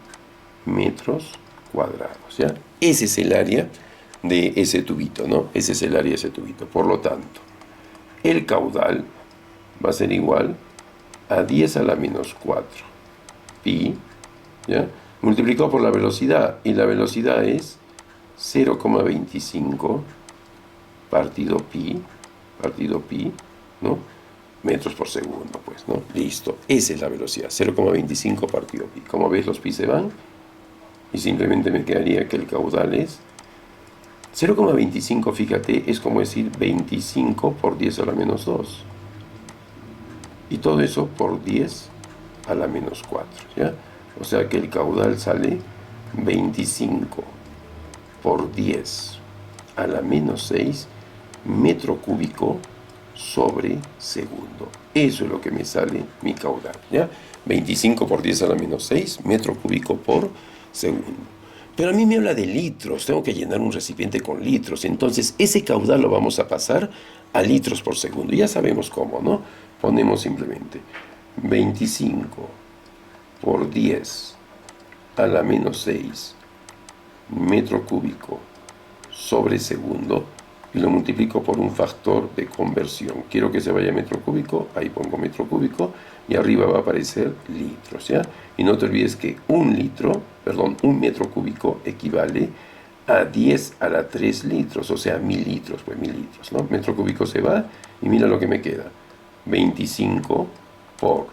metros cuadrados, ¿ya? Ese es el área de ese tubito, ¿no? Ese es el área de ese tubito. Por lo tanto, el caudal va a ser igual a 10 a la menos 4 pi, ¿ya?, multiplicado por la velocidad, y la velocidad es 0,25 partido pi, ¿no?, metros por segundo, pues, ¿no? Listo, esa es la velocidad, 0,25 partido pi. Como ves, los pi se van, y simplemente me quedaría que el caudal es 0,25, fíjate, es como decir 25 por 10 a la menos 2. Y todo eso por 10 a la menos 4, ¿ya? O sea que el caudal sale 25 por 10 a la menos 6 metro cúbico sobre segundo. Eso es lo que me sale mi caudal, ¿ya? 25 por 10 a la menos 6 metro cúbico por segundo. Pero a mí me habla de litros, tengo que llenar un recipiente con litros, entonces ese caudal lo vamos a pasar a litros por segundo. Ya sabemos cómo, ¿no? Ponemos simplemente 25 por 10 a la menos 6 metro cúbico sobre segundo, y lo multiplico por un factor de conversión. Quiero que se vaya a metro cúbico, ahí pongo metro cúbico, y arriba va a aparecer litros, ¿ya? Y no te olvides que un metro cúbico equivale a 10 a la 3 litros, o sea, 1000 litros, pues 1000 litros, ¿no? Metro cúbico se va, y mira lo que me queda. 25 por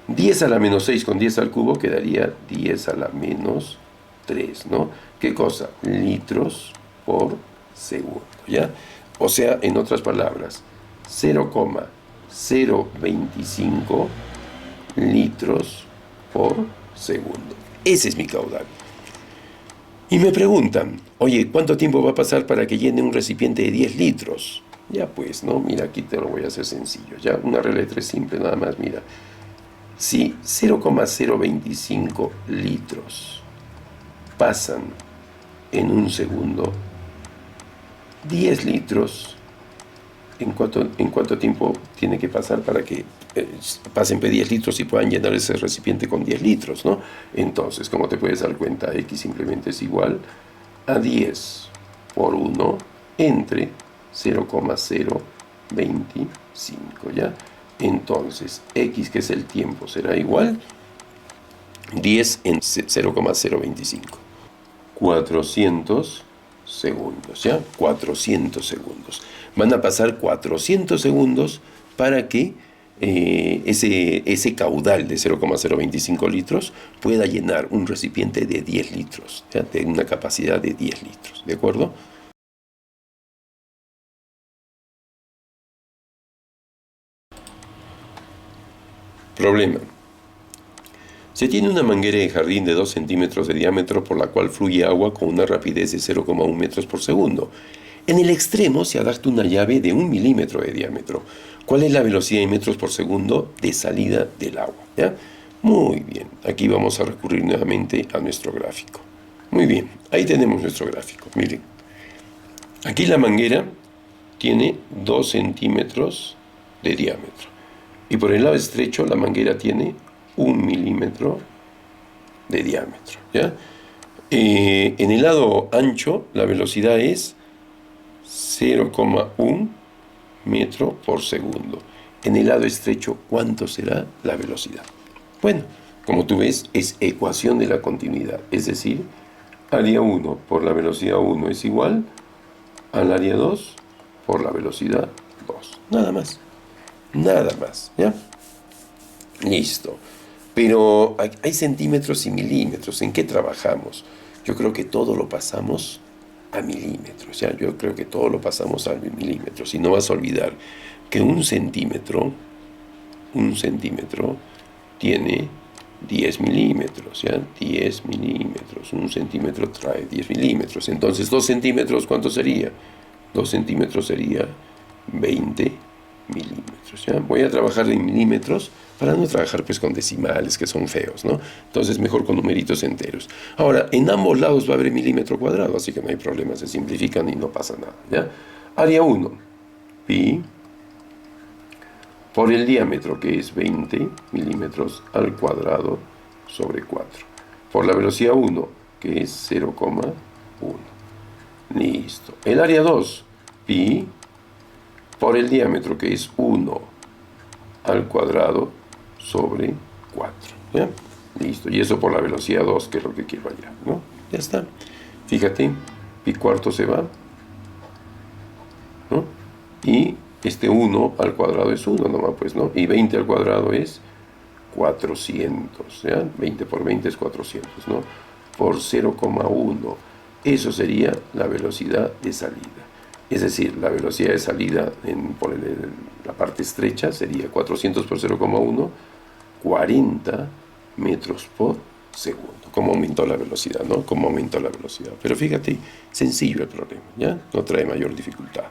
10 a la menos 6 con 10 al cubo quedaría 10 a la menos 3, ¿no? ¿Qué cosa? Litros por segundo, ¿ya? O sea, en otras palabras, 0,025 litros por segundo. Ese es mi caudal. Y me preguntan, oye, ¿cuánto tiempo va a pasar para que llene un recipiente de 10 litros? Ya pues, ¿no? Mira, aquí te lo voy a hacer sencillo, ¿ya? Una regla de 3 simple, nada más, mira. Si 0,025 litros pasan en un segundo, 10 litros, ¿en cuánto tiempo tiene que pasar para que pasen 10 litros y puedan llenar ese recipiente con 10 litros, ¿no? Entonces, como te puedes dar cuenta, X simplemente es igual a 10 por 1 entre 0,025, ¿ya? Entonces, X, que es el tiempo, será igual 10 en 0,025. 400 segundos, ¿ya? 400 segundos. Van a pasar 400 segundos para que ese caudal de 0,025 litros pueda llenar un recipiente de 10 litros, ¿ya? De una capacidad de 10 litros, ¿de acuerdo? Problema. Se tiene una manguera de jardín de 2 centímetros de diámetro por la cual fluye agua con una rapidez de 0,1 metros por segundo. En el extremo se adapta una llave de 1 milímetro de diámetro. ¿Cuál es la velocidad en metros por segundo de salida del agua? ¿Ya? Muy bien, aquí vamos a recurrir nuevamente a nuestro gráfico. Muy bien, ahí tenemos nuestro gráfico. Miren, aquí la manguera tiene 2 centímetros de diámetro. Y por el lado estrecho la manguera tiene 1 milímetro de diámetro, ¿ya? En el lado ancho la velocidad es 0,1 metro por segundo. En el lado estrecho, ¿cuánto será la velocidad? Bueno, como tú ves, es ecuación de la continuidad. Es decir, área 1 por la velocidad 1 es igual al área 2 por la velocidad 2. Nada más. Nada más, ¿ya? Listo. Pero hay centímetros y milímetros. ¿En qué trabajamos? Yo creo que todo lo pasamos a milímetros, ¿ya? Yo creo que todo lo pasamos a milímetros. Y no vas a olvidar que un centímetro tiene 10 milímetros, ¿ya? 10 milímetros. Un centímetro trae 10 milímetros. Entonces, 2 centímetros, ¿cuánto sería? 2 centímetros sería 20 milímetros, ¿ya? Voy a trabajar en milímetros para no trabajar pues con decimales que son feos, ¿no? Entonces mejor con numeritos enteros. Ahora, en ambos lados va a haber milímetro cuadrado, así que no hay problema, se simplifican y no pasa nada, ¿ya? Área 1, pi, por el diámetro que es 20 milímetros al cuadrado sobre 4. Por la velocidad 1, que es 0,1. Listo. El área 2, pi, por el diámetro que es 1 al cuadrado sobre 4. ¿Ya? Listo. Y eso por la velocidad 2, que es lo que quiero hallar, ¿no? Ya está. Fíjate, pi cuarto se va, ¿no? Y este 1 al cuadrado es 1 nomás, pues, ¿no? Y 20 al cuadrado es 400, ¿ya? 20 por 20 es 400, ¿no? Por 0,1. Eso sería la velocidad de salida. Es decir, la velocidad de salida por la parte estrecha sería 400 por 0,1, 40 metros por segundo. ¿Cómo aumentó la velocidad, no? ¿Cómo aumentó la velocidad? Pero fíjate, sencillo el problema, ¿ya? No trae mayor dificultad.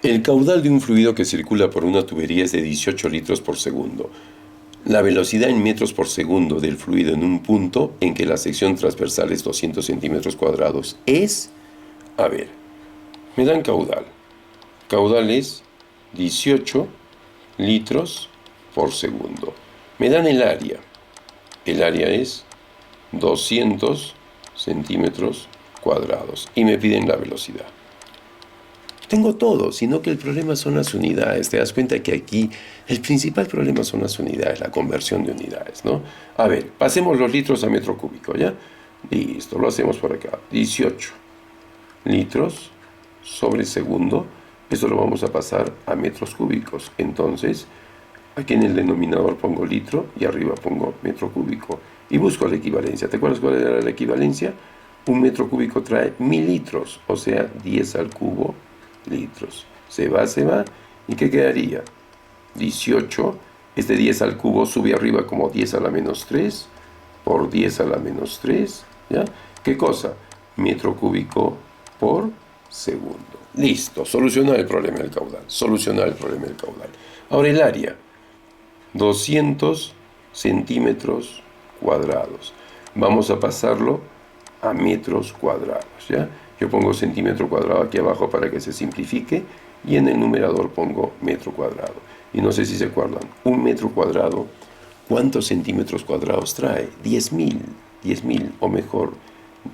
El caudal de un fluido que circula por una tubería es de 18 litros por segundo. La velocidad en metros por segundo del fluido en un punto en que la sección transversal es 200 centímetros cuadrados es, a ver, me dan caudal. Caudal es 18 litros por segundo. Me dan el área. El área es 200 centímetros cuadrados. Y me piden la velocidad. Tengo todo, sino que el problema son las unidades. Te das cuenta que aquí el principal problema son las unidades, la conversión de unidades, ¿no? A ver, pasemos los litros a metro cúbico, ¿ya? Listo, lo hacemos por acá. 18 litros sobre segundo. Esto lo vamos a pasar a metros cúbicos. Entonces, aquí en el denominador pongo litro y arriba pongo metro cúbico. Y busco la equivalencia. ¿Te acuerdas cuál era la equivalencia? Un metro cúbico trae 1000 litros, o sea, 10 al cubo litros. Se va. ¿Y qué quedaría? 18. Este 10 al cubo sube arriba como 10 a la menos 3 por 10 a la menos 3. ¿Ya? ¿Qué cosa? Metro cúbico por segundo. Listo. Solucionar el problema del caudal. Solucionar el problema del caudal. Ahora el área. 200 centímetros cuadrados. Vamos a pasarlo a metros cuadrados, ¿ya? Yo pongo centímetro cuadrado aquí abajo para que se simplifique y en el numerador pongo metro cuadrado. Y no sé si se acuerdan, un metro cuadrado, ¿cuántos centímetros cuadrados trae? 10.000, 10.000 o mejor,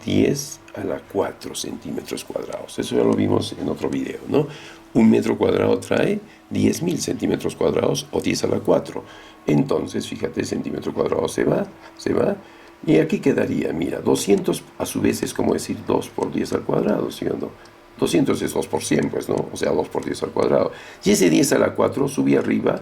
10 a la 4 centímetros cuadrados. Eso ya lo vimos en otro video, ¿no? Un metro cuadrado trae 10.000 centímetros cuadrados o 10 a la 4. Entonces, fíjate, centímetro cuadrado se va. Y aquí quedaría, mira, 200 a su vez es como decir 2 por 10 al cuadrado, ¿sí o no? 200 es 2 por 100, pues, ¿no? O sea, 2 por 10 al cuadrado. Y ese 10 a la 4 sube arriba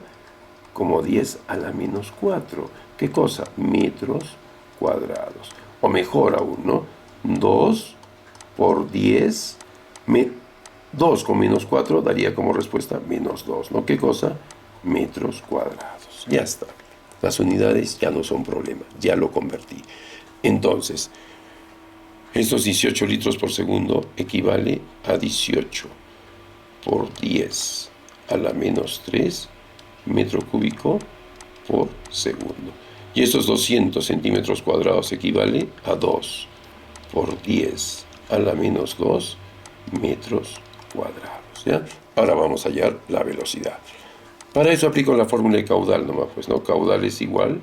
como 10 a la menos 4. ¿Qué cosa? Metros cuadrados. O mejor aún, ¿no? 2 por 10, 2 con menos 4 daría como respuesta menos 2, ¿no? ¿Qué cosa? Metros cuadrados. Ya está. Las unidades ya no son problema, ya lo convertí. Entonces, estos 18 litros por segundo equivale a 18 por 10 a la menos 3 metro cúbico por segundo. Y estos 200 centímetros cuadrados equivale a 2 por 10 a la menos 2 metros cuadrados, ¿ya? Ahora vamos a hallar la velocidad. Para eso aplico la fórmula de caudal nomás, pues, ¿no? Caudal es igual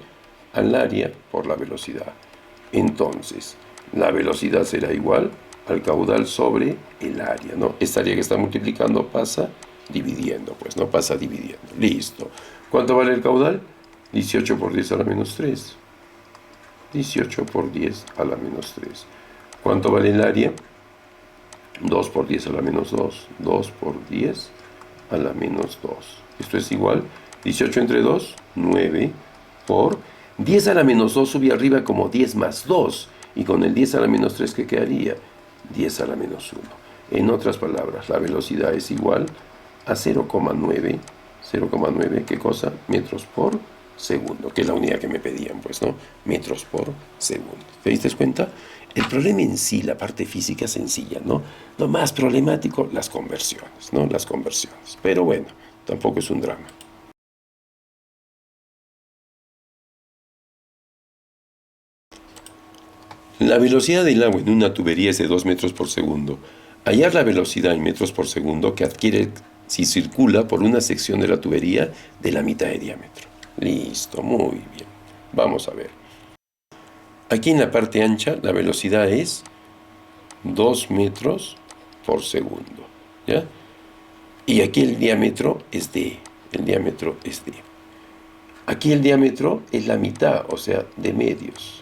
al área por la velocidad. Entonces, la velocidad será igual al caudal sobre el área, ¿no? Esta área que está multiplicando pasa dividiendo, pues, ¿no? Pasa dividiendo. Listo. ¿Cuánto vale el caudal? 18 por 10 a la menos 3. 18 por 10 a la menos 3. ¿Cuánto vale el área? 2 por 10 a la menos 2. 2 por 10 a la menos 2. Esto es igual, 18 entre 2, 9 por 10 a la menos 2 sube arriba como 10 más 2. Y con el 10 a la menos 3, ¿qué quedaría? 10 a la menos 1. En otras palabras, la velocidad es igual a 0,9. 0,9, ¿qué cosa? Metros por segundo, que es la unidad que me pedían, pues, ¿no? Metros por segundo. ¿Te diste cuenta? El problema en sí, la parte física sencilla, ¿no? Lo más problemático, las conversiones, ¿no? Las conversiones. Pero bueno, tampoco es un drama. La velocidad del agua en una tubería es de 2 metros por segundo. Hallar la velocidad en metros por segundo que adquiere si circula por una sección de la tubería de la mitad de diámetro. Listo, muy bien. Vamos a ver. Aquí en la parte ancha la velocidad es 2 metros por segundo, ¿ya? Y aquí el diámetro es D. El diámetro es D. Aquí el diámetro es la mitad, o sea, de medios.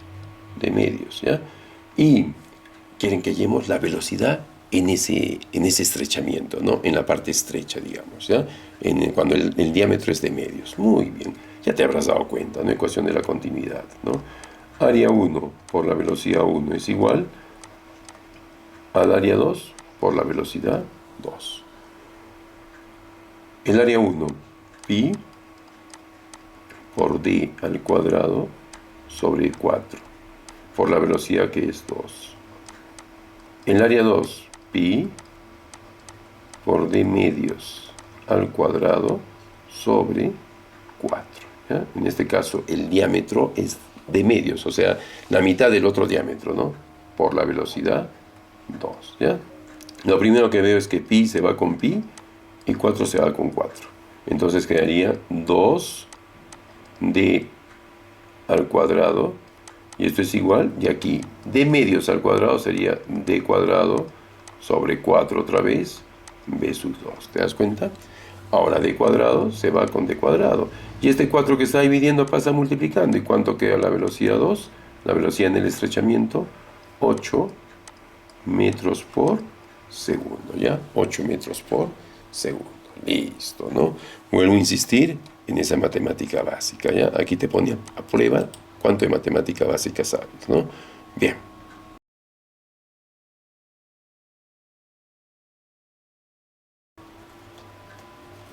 De medios, ¿ya? Y quieren que hallemos la velocidad en ese estrechamiento, ¿no? En la parte estrecha, digamos, ¿ya? Cuando el diámetro es de medios. Muy bien. Ya te habrás dado cuenta, ¿no? Ecuación de la continuidad, ¿no? Área 1 por la velocidad 1 es igual al área 2 por la velocidad 2. El área 1, pi por d al cuadrado sobre 4, por la velocidad que es 2. El área 2, pi por d medios al cuadrado sobre 4. ¿Ya? En este caso, el diámetro es de medios, o sea, la mitad del otro diámetro, ¿no? Por la velocidad 2, ¿ya? Lo primero que veo es que pi se va con pi y 4 se va con 4. Entonces quedaría 2d al cuadrado, y esto es igual, y aquí d medios al cuadrado sería d cuadrado sobre 4 otra vez, b sub 2. ¿Te das cuenta? Ahora d cuadrado se va con d cuadrado. Y este 4 que está dividiendo pasa multiplicando. ¿Y cuánto queda la velocidad 2? La velocidad en el estrechamiento, 8 metros por segundo, ¿ya? 8 metros por segundo. Listo, ¿no? Vuelvo a insistir en esa matemática básica, ¿ya? Aquí te pone a prueba cuánto de matemática básica sabes, ¿no? Bien.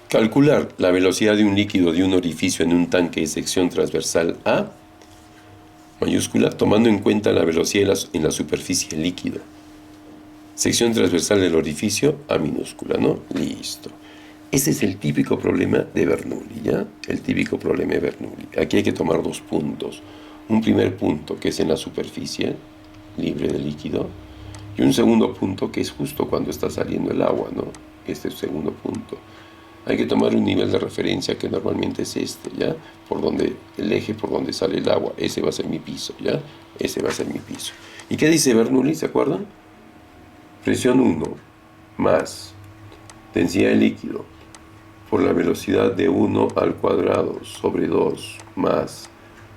Calcular la velocidad de un líquido de un orificio en un tanque de sección transversal A, mayúscula, tomando en cuenta la velocidad en la superficie del líquido. Sección transversal del orificio, A minúscula, ¿no? Listo. Ese es el típico problema de Bernoulli, ¿ya? El típico problema de Bernoulli. Aquí hay que tomar dos puntos. Un primer punto que es en la superficie libre de líquido y un segundo punto que es justo cuando está saliendo el agua, ¿no? Este es el segundo punto. Hay que tomar un nivel de referencia que normalmente es este, ¿ya? Por donde el eje por donde sale el agua. Ese va a ser mi piso, ¿ya? Ese va a ser mi piso. ¿Y qué dice Bernoulli? ¿Se acuerdan? Presión 1 más densidad de líquido por la velocidad de 1 al cuadrado sobre 2 más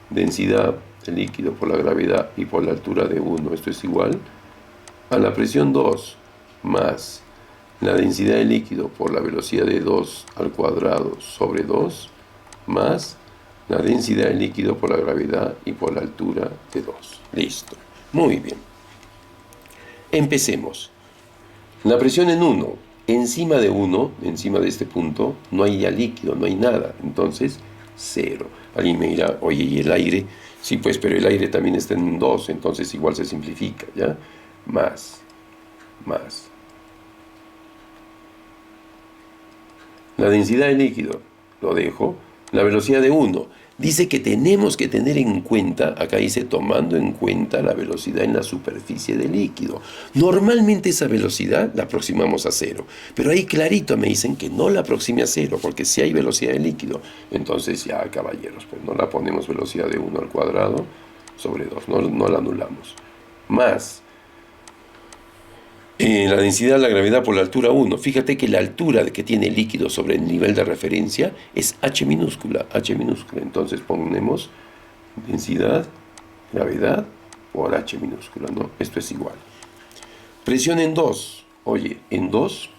densidad de líquido por la gravedad y por la altura de 1. Esto es igual a la presión 2 más la densidad de líquido por la velocidad de 2 al cuadrado sobre 2 más la densidad de líquido por la gravedad y por la altura de 2. Listo. Muy bien. Empecemos. La presión en 1, encima de 1, encima de este punto, no hay ya líquido, no hay nada. Entonces, 0. Alguien me dirá, oye, ¿y el aire? Sí, pues, pero el aire también está en 2, entonces igual se simplifica, ¿ya? Más. La densidad del líquido, lo dejo. La velocidad de 1. Dice que tenemos que tener en cuenta, acá dice tomando en cuenta la velocidad en la superficie del líquido. Normalmente esa velocidad la aproximamos a cero, pero ahí clarito me dicen que no la aproxime a cero, porque si hay velocidad del líquido, entonces ya, caballeros, pues no la ponemos velocidad de 1 al cuadrado sobre 2, no la anulamos. Más la densidad de la gravedad por la altura 1. Fíjate que la altura que tiene el líquido sobre el nivel de referencia es h minúscula. Entonces ponemos densidad, gravedad por h minúscula, ¿no? Esto es igual. Presión en 2. Oye, en 2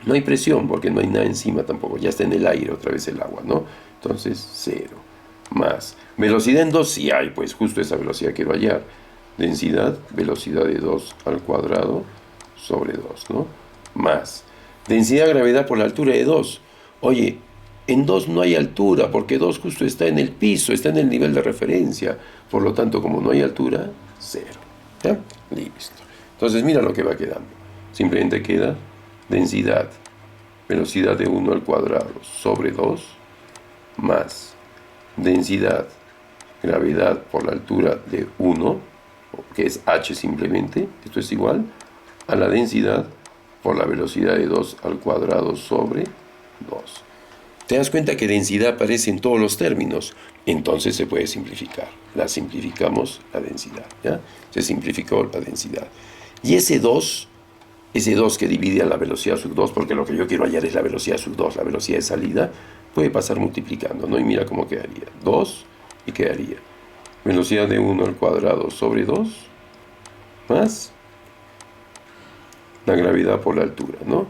no hay presión porque no hay nada encima tampoco. Ya está en el aire otra vez el agua, ¿no? Entonces 0. Más. Velocidad en 2 sí hay, pues justo esa velocidad quiero hallar. Densidad, velocidad de 2 al cuadrado sobre 2, ¿no? Más. Densidad de gravedad por la altura de 2. Oye, en 2 no hay altura, porque 2 justo está en el piso, está en el nivel de referencia. Por lo tanto, como no hay altura, 0. ¿Ya? Listo. Entonces, mira lo que va quedando. Simplemente queda densidad, velocidad de 1 al cuadrado sobre 2, más densidad, gravedad por la altura de 1, que es h simplemente, esto es igual a la densidad por la velocidad de 2 al cuadrado sobre 2. ¿Te das cuenta que densidad aparece en todos los términos? Entonces se puede simplificar. La simplificamos la densidad, ¿ya? Se simplificó la densidad. Y ese 2 que divide a la velocidad sub 2, porque lo que yo quiero hallar es la velocidad sub 2, la velocidad de salida, puede pasar multiplicando, ¿no? Y mira cómo quedaría. 2 y quedaría velocidad de 1 al cuadrado sobre 2 más la gravedad por la altura, ¿no?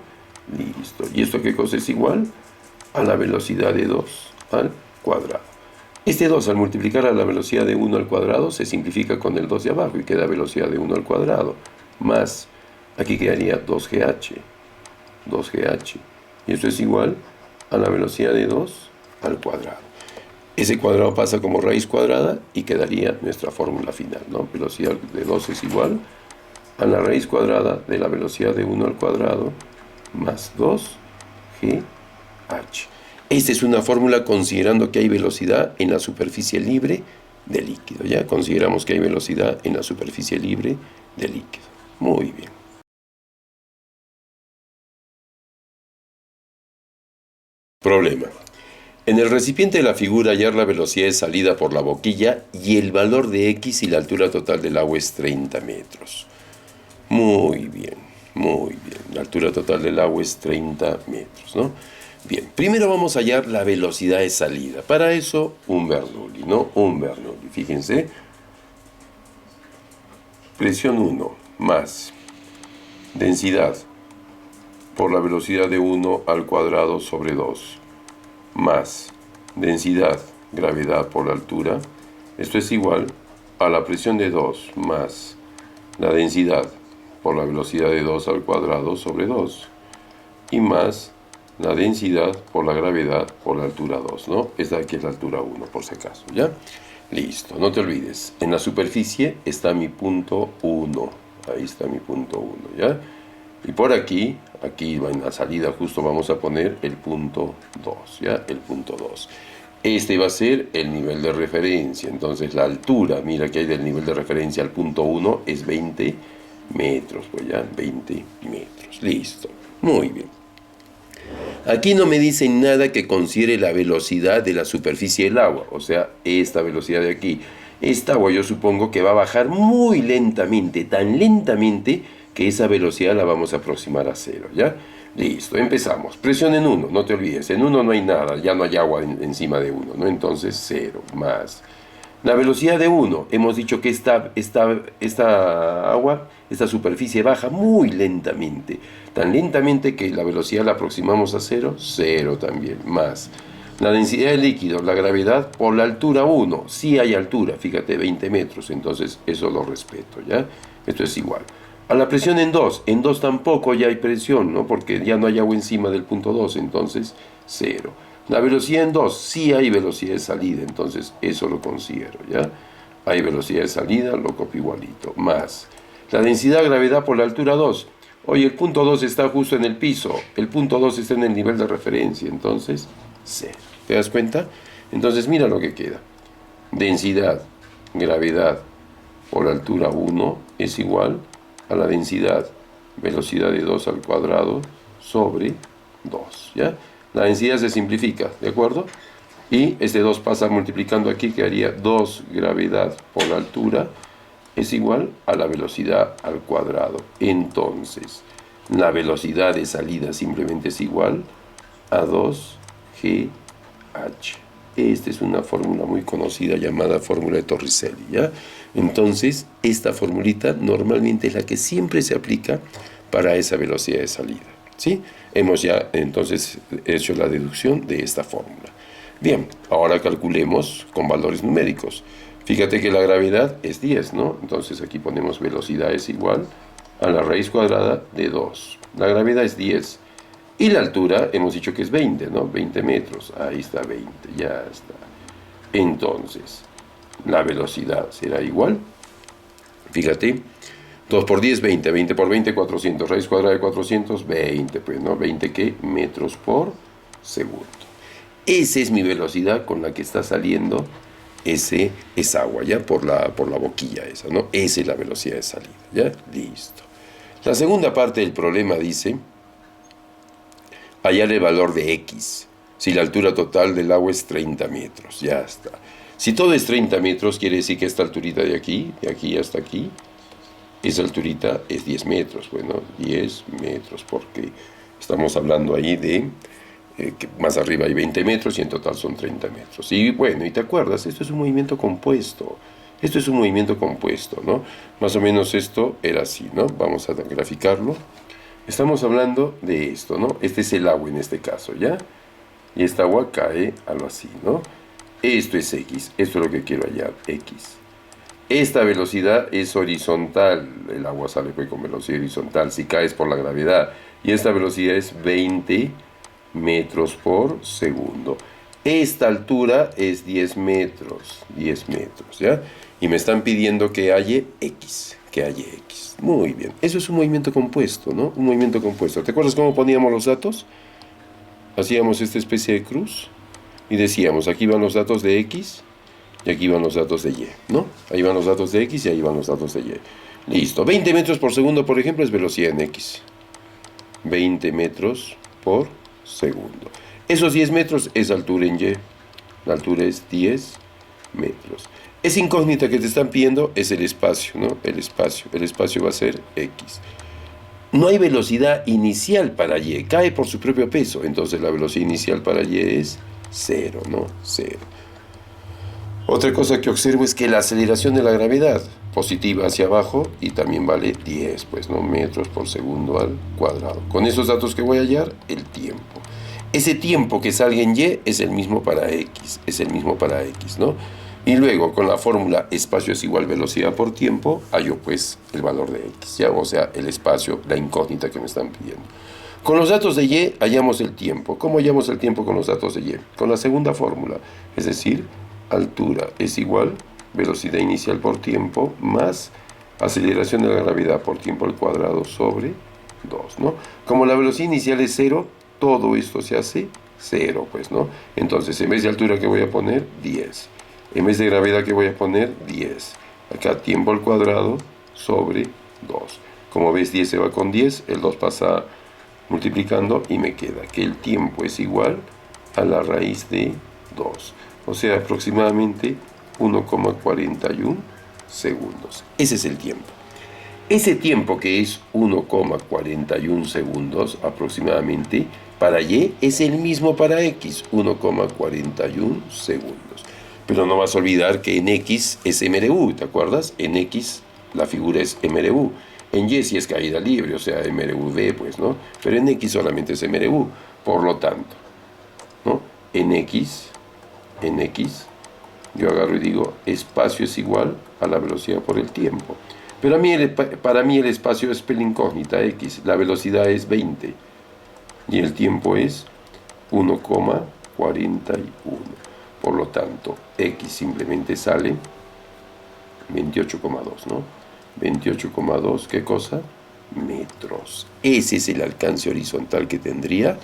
Listo. ¿Y esto qué cosa es igual? A la velocidad de 2 al cuadrado. Este 2 al multiplicar a la velocidad de 1 al cuadrado se simplifica con el 2 de abajo y queda velocidad de 1 al cuadrado más, aquí quedaría 2GH. Y esto es igual a la velocidad de 2 al cuadrado. Ese cuadrado pasa como raíz cuadrada y quedaría nuestra fórmula final, ¿no? Velocidad de 2 es igual a la raíz cuadrada de la velocidad de 1 al cuadrado más 2GH. Esta es una fórmula considerando que hay velocidad en la superficie libre del líquido, ¿ya? Consideramos que hay velocidad en la superficie libre del líquido. Muy bien. Problema. En el recipiente de la figura hallar la velocidad de salida por la boquilla y el valor de X y la altura total del agua es 30 metros. Muy bien, muy bien. La altura total del agua es 30 metros, ¿no? Bien, primero vamos a hallar la velocidad de salida. Para eso, un Bernoulli, ¿no? Un Bernoulli. Fíjense. Presión 1 más densidad por la velocidad de 1 al cuadrado sobre 2 más densidad, gravedad por la altura. Esto es igual a la presión de 2 más la densidad por la velocidad de 2 al cuadrado sobre 2 y más la densidad por la gravedad por la altura 2, ¿no? Esta aquí es la altura 1, por si acaso, ¿ya? Listo, no te olvides. En la superficie está mi punto 1. Ahí está mi punto 1, ¿ya? Y por aquí en la salida justo vamos a poner el punto 2, ¿ya? El punto 2. Este va a ser el nivel de referencia. Entonces la altura, mira que hay del nivel de referencia al punto 1 es 20 metros, pues ya, 20 metros. Listo, muy bien. Aquí no me dicen nada que considere la velocidad de la superficie del agua, o sea, esta velocidad de aquí. Esta agua yo supongo que va a bajar muy lentamente, tan lentamente que esa velocidad la vamos a aproximar a 0, ¿ya? Listo, empezamos. Presión en 1, no te olvides, en 1 no hay nada, ya no hay agua encima de 1, ¿no? Entonces 0 más. La velocidad de 1, hemos dicho que esta agua, esta superficie baja muy lentamente, tan lentamente que la velocidad la aproximamos a 0, 0 también, más. La densidad del líquido, la gravedad por la altura 1, sí hay altura, fíjate, 20 metros, entonces eso lo respeto, ¿ya? Esto es igual. A la presión en 2 tampoco ya hay presión, ¿no? Porque ya no hay agua encima del punto 2, entonces 0. La velocidad en 2, sí hay velocidad de salida, entonces eso lo considero, ¿ya? Hay velocidad de salida, lo copio igualito, más. La densidad gravedad por la altura 2. Oye, el punto 2 está justo en el piso, el punto 2 está en el nivel de referencia, entonces 0. ¿Te das cuenta? Entonces mira lo que queda. Densidad, gravedad por altura 1 es igual a la densidad, velocidad de 2 al cuadrado sobre 2, ¿ya? La densidad se simplifica, ¿de acuerdo? Y este 2 pasa multiplicando aquí, quedaría 2 gravedad por la altura es igual a la velocidad al cuadrado. Entonces, la velocidad de salida simplemente es igual a 2gh. Esta es una fórmula muy conocida llamada fórmula de Torricelli, ¿ya? Entonces, esta formulita normalmente es la que siempre se aplica para esa velocidad de salida, ¿sí? Hemos ya entonces hecho la deducción de esta fórmula. Bien, ahora calculemos con valores numéricos. Fíjate que la gravedad es 10, ¿no? Entonces aquí ponemos velocidad es igual a la raíz cuadrada de 2. La gravedad es 10. Y la altura hemos dicho que es 20, ¿no? 20 metros. Ahí está 20, ya está. Entonces, la velocidad será igual. Fíjate, 2 por 10, 20. 20 por 20, 400. Raíz cuadrada de 400, 20, pues, ¿no? 20, ¿qué? Metros por segundo. Esa es mi velocidad con la que está saliendo esa agua, ¿ya? Por la boquilla esa, ¿no? Esa es la velocidad de salida, ¿ya? Listo. La segunda parte del problema dice hallar el valor de X, si la altura total del agua es 30 metros, ya está. Si todo es 30 metros, quiere decir que esta alturita de aquí hasta aquí, esa alturita es 10 metros, bueno, 10 metros, porque estamos hablando ahí de que más arriba hay 20 metros y en total son 30 metros. Y bueno, y te acuerdas, esto es un movimiento compuesto. Esto es un movimiento compuesto, ¿no? Más o menos esto era así, ¿no? Vamos a graficarlo. Estamos hablando de esto, ¿no? Este es el agua en este caso, ¿ya? Y esta agua cae algo así, ¿no? Esto es X, esto es lo que quiero hallar, X. Esta velocidad es horizontal, el agua sale pues con velocidad horizontal, si caes por la gravedad. Y esta velocidad es 20 metros por segundo. Esta altura es 10 metros, ¿ya? Y me están pidiendo que halle X, Muy bien, eso es un movimiento compuesto, ¿no? Un movimiento compuesto. ¿Te acuerdas cómo poníamos los datos? Hacíamos esta especie de cruz y decíamos, aquí van los datos de X y aquí van los datos de Y, ¿no? Ahí van los datos de X y ahí van los datos de Y. Listo, 20 metros por segundo, por ejemplo, es velocidad en X. 20 metros por segundo. Esos 10 metros es altura en Y. La altura es 10 metros. Esa incógnita que te están pidiendo es el espacio, ¿no? El espacio va a ser X. No hay velocidad inicial para Y, cae por su propio peso. Entonces la velocidad inicial para Y es 0, ¿no? 0. Otra cosa que observo es que la aceleración de la gravedad, positiva hacia abajo, y también vale 10, pues, ¿no? Metros por segundo al cuadrado. Con esos datos que voy a hallar, el tiempo. Ese tiempo que salga en Y es el mismo para X, ¿no? Y luego, con la fórmula espacio es igual velocidad por tiempo, hallo pues el valor de X, ¿ya? O sea, el espacio, la incógnita que me están pidiendo. Con los datos de Y hallamos el tiempo. ¿Cómo hallamos el tiempo con los datos de Y? Con la segunda fórmula, es decir, altura es igual velocidad inicial por tiempo más aceleración de la gravedad por tiempo al cuadrado sobre 2, ¿no? Como la velocidad inicial es 0, todo esto se hace 0, pues, ¿no? Entonces, en vez de altura, ¿qué voy a poner? 10. En vez de gravedad, ¿qué voy a poner? 10. Acá tiempo al cuadrado sobre 2. Como ves, 10 se va con 10, el 2 pasa multiplicando y me queda que el tiempo es igual a la raíz de 2. O sea, aproximadamente 1,41 segundos. Ese es el tiempo. Ese tiempo que es 1,41 segundos aproximadamente para Y es el mismo para X, 1,41 segundos. Pero no vas a olvidar que en X es MRU, ¿te acuerdas? En X la figura es MRU. En Y sí es caída libre, o sea, MRUV, pues, ¿no? Pero en X solamente es MRU. Por lo tanto, ¿no? En X, yo agarro y digo, espacio es igual a la velocidad por el tiempo. Pero para mí el espacio es la incógnita X, la velocidad es 20 y el tiempo es 1,41. Por lo tanto, X simplemente sale 28,2, ¿no? 28,2, ¿qué cosa? Metros. Ese es el alcance horizontal que tendría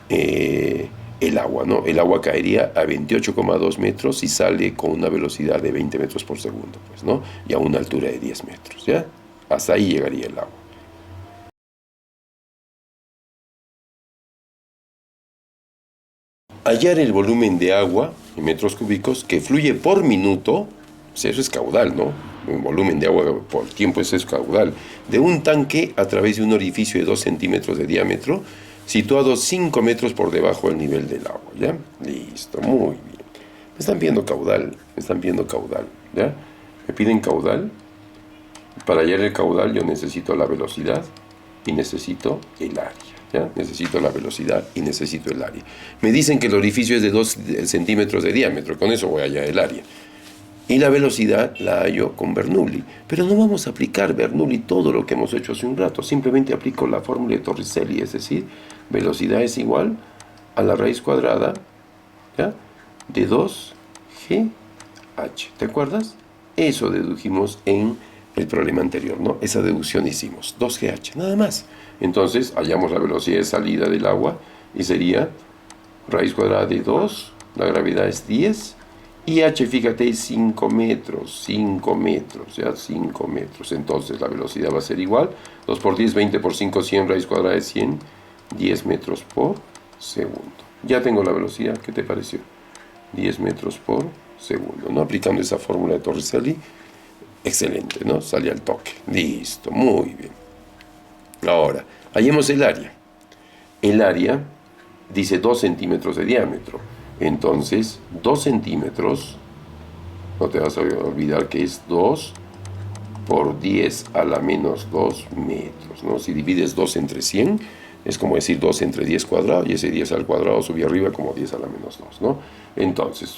el agua, ¿no? El agua caería a 28,2 metros y sale con una velocidad de 20 metros por segundo, pues, ¿no? Y a una altura de 10 metros, ¿ya? Hasta ahí llegaría el agua. Hallar el volumen de agua en metros cúbicos que fluye por minuto, pues eso es caudal, ¿no? Un volumen de agua por tiempo, eso es caudal, de un tanque a través de un orificio de 2 centímetros de diámetro, situado 5 metros por debajo del nivel del agua, ¿ya? Listo, muy bien. Me están pidiendo caudal, ¿ya? Me piden caudal. Para hallar el caudal yo necesito la velocidad y necesito el área. ¿Ya? Necesito la velocidad y necesito el área. Me dicen que el orificio es de 2 centímetros de diámetro, con eso voy a hallar el área. Y la velocidad la hallo con Bernoulli. Pero no vamos a aplicar Bernoulli todo lo que hemos hecho hace un rato. Simplemente aplico la fórmula de Torricelli, es decir, velocidad es igual a la raíz cuadrada, ¿ya?, de 2GH. ¿Te acuerdas? Eso dedujimos en el problema anterior, ¿no? Esa deducción hicimos, 2GH, nada más. Entonces, hallamos la velocidad de salida del agua y sería raíz cuadrada de 2, la gravedad es 10, y h, fíjate, es 5 metros, 5 metros, ¿ya? 5 metros. Entonces, la velocidad va a ser igual, 2 por 10, 20 por 5, 100, raíz cuadrada de 100, 10 metros por segundo. Ya tengo la velocidad, ¿qué te pareció? 10 metros por segundo, ¿no? Aplicando esa fórmula de Torricelli, excelente, ¿no? Sale al toque. Listo, muy bien. Ahora, hallemos el área. El área dice 2 centímetros de diámetro. Entonces, 2 centímetros, no te vas a olvidar que es 2 por 10 a la menos 2 metros, ¿no? Si divides 2 entre 100, es como decir 2 entre 10 cuadrado, y ese 10 al cuadrado sube arriba como 10 a la menos 2, ¿no? Entonces,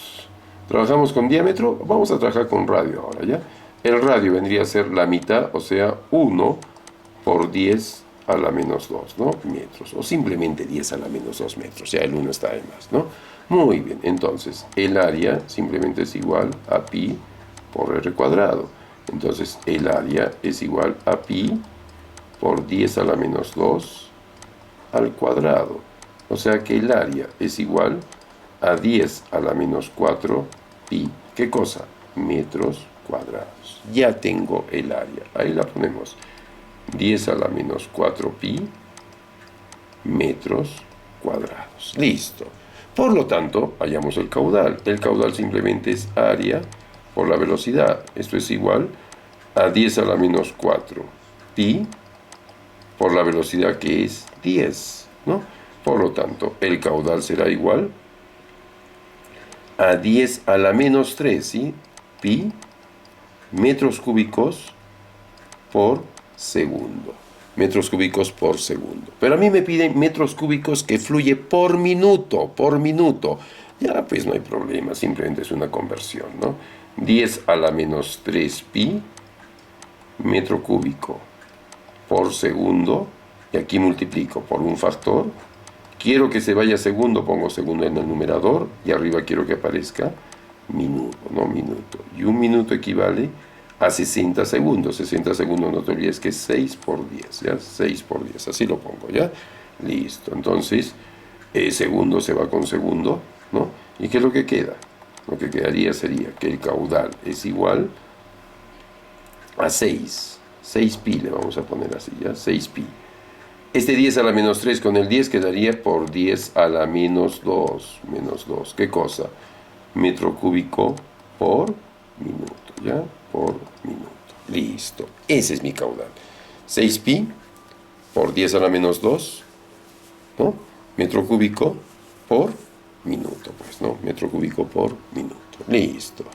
trabajamos con diámetro, vamos a trabajar con radio ahora, ¿ya? El radio vendría a ser la mitad, o sea, 1 por 10 a la menos 2, ¿no? Metros, o simplemente 10 a la menos 2 metros, ya el 1 está de más, ¿no? Muy bien, entonces, el área simplemente es igual a pi por r cuadrado. Entonces, el área es igual a pi por 10 a la menos 2 al cuadrado. O sea que el área es igual a 10 a la menos 4 pi. ¿Qué cosa? Metros cuadrados. Ya tengo el área. Ahí la ponemos. 10 a la menos 4 pi metros cuadrados. Listo. Por lo tanto, hallamos el caudal. El caudal simplemente es área por la velocidad. Esto es igual a 10 a la menos 4 pi por la velocidad que es 10, ¿no? Por lo tanto, el caudal será igual a 10 a la menos 3, ¿sí? Pi metros cúbicos por segundo. Metros cúbicos por segundo. Pero a mí me piden metros cúbicos que fluye por minuto, por minuto. Ya, pues no hay problema, simplemente es una conversión, ¿no? 10 a la menos 3 pi metro cúbico por segundo, y aquí multiplico por un factor. Quiero que se vaya segundo, pongo segundo en el numerador, y arriba quiero que aparezca minuto, no minuto. Y un minuto equivale a 60 segundos. 60 segundos, no te olvides que es 6 por 10, ¿ya? 6 por 10, así lo pongo, ¿ya? Listo, entonces, segundo se va con segundo, ¿no? ¿Y qué es lo que queda? Lo que quedaría sería que el caudal es igual a 6 pi, le vamos a poner así, ¿ya? 6 pi. Este 10 a la menos 3 con el 10 quedaría por 10 a la menos 2. Menos 2, ¿qué cosa? Metro cúbico por minuto, ¿ya? Por minuto. Listo. Ese es mi caudal. 6 pi por 10 a la menos 2, ¿no? Metro cúbico por minuto, pues, ¿no? Metro cúbico por minuto. Listo.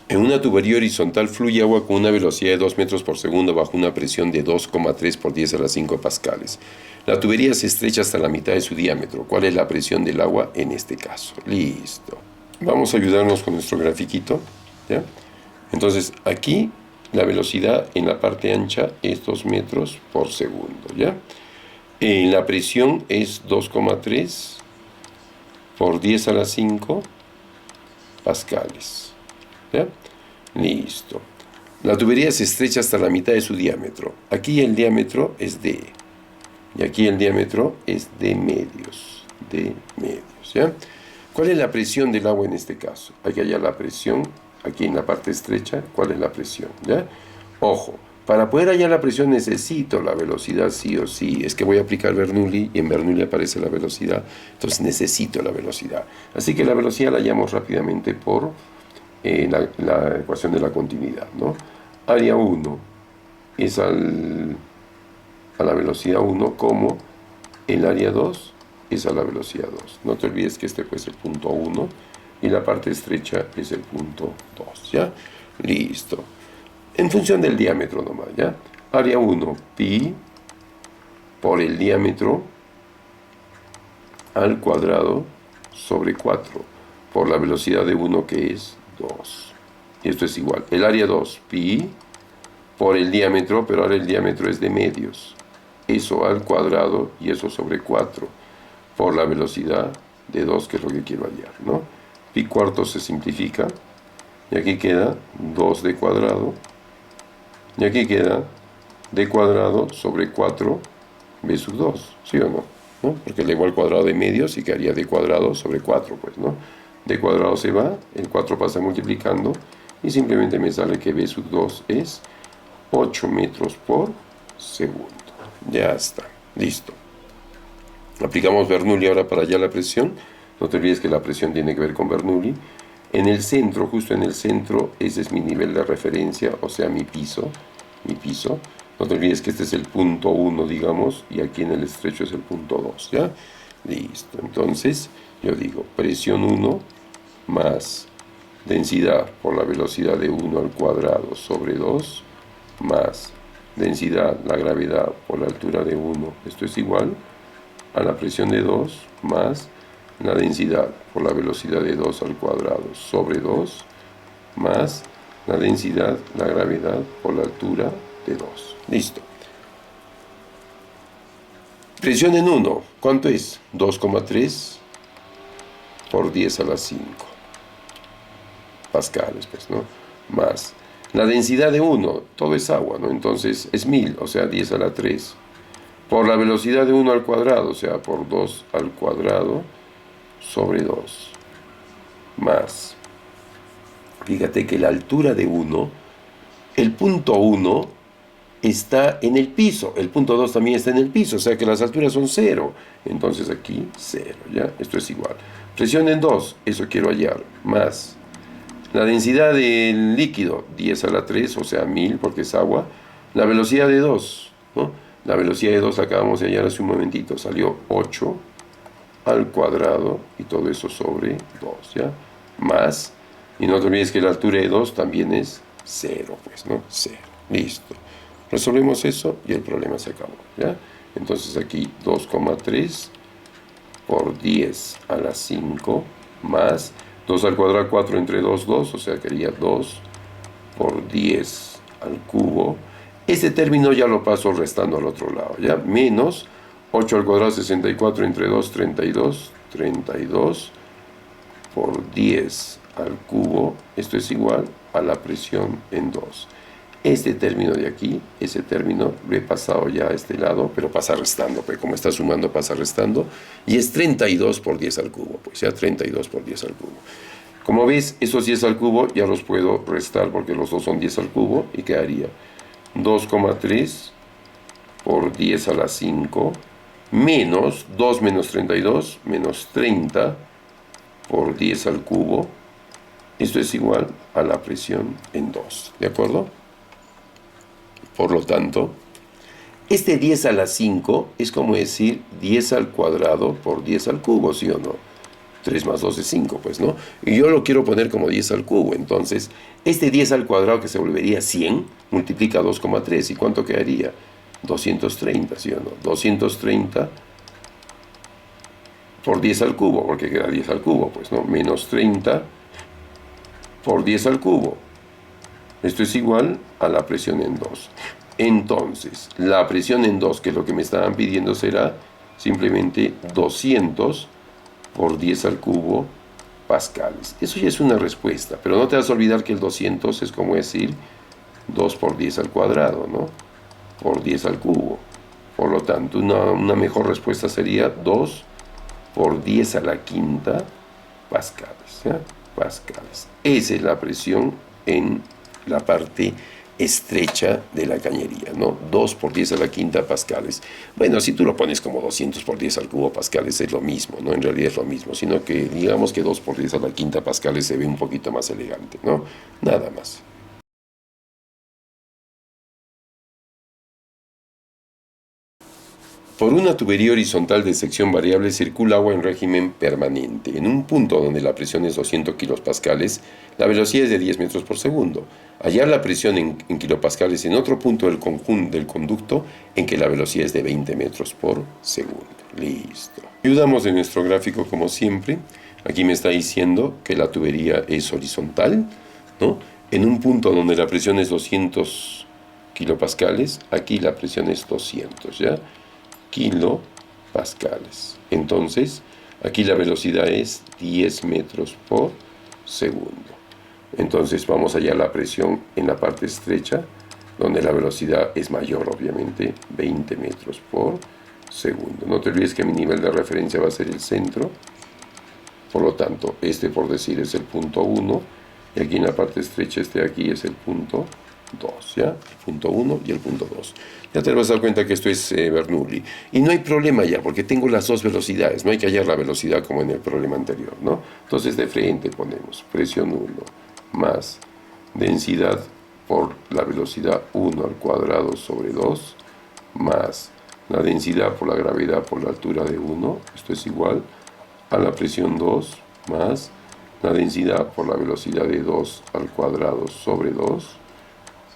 En una tubería horizontal fluye agua con una velocidad de 2 metros por segundo bajo una presión de 2,3 por 10 a la 5 pascales. La tubería se estrecha hasta la mitad de su diámetro. ¿Cuál es la presión del agua en este caso? Listo. Vamos a ayudarnos con nuestro grafiquito, ¿ya? Entonces, aquí la velocidad en la parte ancha es 2 metros por segundo, ¿ya? La presión es 2,3 por 10 a la 5 pascales. ¿Ya? Listo. La tubería se estrecha hasta la mitad de su diámetro. Aquí el diámetro es D. Y aquí el diámetro es D medios. D medios, ¿ya? ¿Cuál es la presión del agua en este caso? Hay que hallar la presión aquí en la parte estrecha. ¿Cuál es la presión? ¿Ya? Ojo, para poder hallar la presión necesito la velocidad sí o sí. Es que voy a aplicar Bernoulli y en Bernoulli aparece la velocidad. Entonces necesito la velocidad. Así que la velocidad la hallamos rápidamente por la ecuación de la continuidad, ¿no? Área 1 es a la velocidad 1 como el área 2 es a la velocidad 2. No te olvides que este pues es el punto 1 y la parte estrecha es el punto 2, ¿ya? Listo. En función del diámetro nomás, ¿ya? Área 1, pi por el diámetro al cuadrado sobre 4 por la velocidad de 1 que es 2. Y esto es igual. El área 2, pi por el diámetro, pero ahora el diámetro es de medios. Eso al cuadrado y eso sobre 4 por la velocidad de 2, que es lo que quiero hallar, ¿no? Pi cuarto se simplifica y aquí queda 2d cuadrado y aquí queda d cuadrado sobre 4 b sub 2, ¿sí o no? ¿No? Porque le igual al cuadrado de medios y quedaría d cuadrado sobre 4, pues, ¿no? D cuadrado se va, el 4 pasa multiplicando y simplemente me sale que b sub 2 es 8 metros por segundo. Ya está, listo. Aplicamos Bernoulli ahora para hallar la presión. No te olvides que la presión tiene que ver con Bernoulli. En el centro, justo en el centro, ese es mi nivel de referencia, o sea, mi piso. No te olvides que este es el punto 1, digamos, y aquí en el estrecho es el punto 2, ¿ya? Listo. Entonces, yo digo, presión 1 más densidad por la velocidad de 1 al cuadrado sobre 2 más densidad, la gravedad por la altura de 1. Esto es igual a la presión de 2 más la densidad por la velocidad de 2 al cuadrado sobre 2 más la densidad, la gravedad por la altura de 2. Listo. Presión en 1, ¿cuánto es? 2,3 por 10 a la 5 pascales, pues, ¿no? Más la densidad de 1, todo es agua, ¿no? Entonces es 1000, o sea, 10 a la 3 por la velocidad de 1 al cuadrado, o sea, por 2 al cuadrado sobre 2 más, fíjate que la altura de 1, el punto 1 está en el piso, el punto 2 también está en el piso, o sea que las alturas son 0, entonces aquí 0, ¿ya? Esto es igual. Presión en 2, eso quiero hallar, más la densidad del líquido, 10 a la 3, o sea 1000 porque es agua, la velocidad de 2, ¿no? La velocidad de 2 acabamos de hallar hace un momentito, salió 8 al cuadrado y todo eso sobre 2, ¿ya? Más, y no te olvides que la altura de 2 también es 0, pues, ¿no? 0, listo. Resolvemos eso y el problema se acabó, ¿ya? Entonces aquí 2,3 por 10 a la 5 más 2 al cuadrado 4 entre 2, 2, o sea que haría 2 por 10 al cubo. Este término ya lo paso restando al otro lado, ¿ya? Menos 8 al cuadrado 64 entre 2, 32, 32 por 10 al cubo. Esto es igual a la presión en 2. Este término de aquí, ese término, lo he pasado ya a este lado, pero pasa restando, pues como está sumando pasa restando, y es 32 por 10 al cubo, pues ya 32 por 10 al cubo. Como ves, esos 10 al cubo ya los puedo restar porque los dos son 10 al cubo, y quedaría 2,3 por 10 a la 5, menos 2 menos 32, menos 30 por 10 al cubo. Esto es igual a la presión en 2, ¿de acuerdo? Por lo tanto, este 10 a la 5 es como decir 10 al cuadrado por 10 al cubo, ¿sí o no? 3 más 2 es 5, pues, ¿no? Y yo lo quiero poner como 10 al cubo, entonces, este 10 al cuadrado que se volvería 100, multiplica 2,3, ¿y cuánto quedaría? 230, ¿sí o no? 230 por 10 al cubo, porque queda 10 al cubo, pues, ¿no? Menos 30 por 10 al cubo. Esto es igual a la presión en 2. Entonces, la presión en 2, que es lo que me estaban pidiendo, será simplemente 200 por 10 al cubo pascales. Eso ya es una respuesta, pero no te vas a olvidar que el 200 es como decir 2 por 10 al cuadrado, ¿no? Por 10 al cubo. Por lo tanto, una mejor respuesta sería 2 por 10 a la quinta pascales, ¿ya? Pascales. Esa es la presión en la parte estrecha de la cañería, ¿no? 2 por 10 a la quinta pascales. Bueno, si tú lo pones como 200 por 10 al cubo pascales es lo mismo, ¿no? En realidad es lo mismo, sino que digamos que 2 por 10 a la quinta pascales se ve un poquito más elegante, ¿no? Nada más. Por una tubería horizontal de sección variable circula agua en régimen permanente. En un punto donde la presión es 200 kilopascales, la velocidad es de 10 metros por segundo. Hallar la presión en kilopascales en otro punto del conducto en que la velocidad es de 20 metros por segundo. Listo. Ayudamos en nuestro gráfico como siempre. Aquí me está diciendo que la tubería es horizontal, ¿no? En un punto donde la presión es 200 kilopascales, aquí la presión es 200, ¿ya? Kilopascales. Entonces, aquí la velocidad es 10 metros por segundo. Entonces vamos allá a la presión en la parte estrecha, donde la velocidad es mayor, obviamente, 20 metros por segundo. No te olvides que mi nivel de referencia va a ser el centro. Por lo tanto, este por decir es el punto 1, y aquí en la parte estrecha este de aquí es el punto 2, ¿ya? El punto 1 y el punto 2. Ya te vas a dar cuenta que esto es Bernoulli. Y no hay problema ya, porque tengo las dos velocidades. No hay que hallar la velocidad como en el problema anterior, ¿no? Entonces de frente ponemos presión 1 más densidad por la velocidad 1 al cuadrado sobre 2 más la densidad por la gravedad por la altura de 1. Esto es igual a la presión 2 más la densidad por la velocidad de 2 al cuadrado sobre 2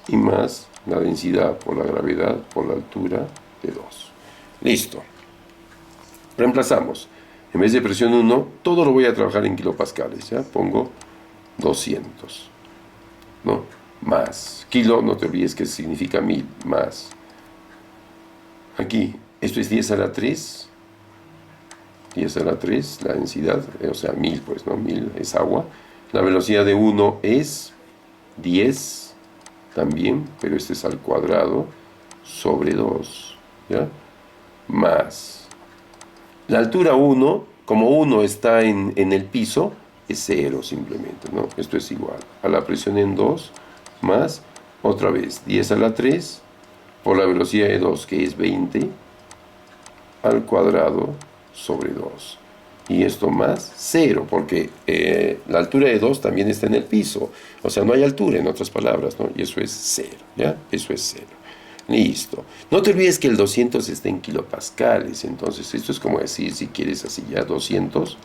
y más la densidad por la gravedad por la altura de 2. Listo. Reemplazamos. En vez de presión 1, todo lo voy a trabajar en kilopascales, ¿ya? Pongo 200, ¿no? Más. Kilo, no te olvides que significa 1000, más. Aquí, esto es 10 a la 3. 10 a la 3, la densidad, o sea, 1000, pues, ¿no? 1000 es agua. La velocidad de 1 es 10 también, pero este es al cuadrado sobre 2, ¿ya? Más. La altura 1, como 1 está en el piso, es 0 simplemente, ¿no? Esto es igual a la presión en 2 más, otra vez, 10 a la 3 por la velocidad de 2, que es 20, al cuadrado sobre 2. Y esto más 0, porque la altura de 2 también está en el piso. O sea, no hay altura, en otras palabras, ¿no? Y eso es 0, ¿ya? Eso es 0. Listo. No te olvides que el 200 está en kilopascales. Entonces, esto es como decir, si quieres así, ya 200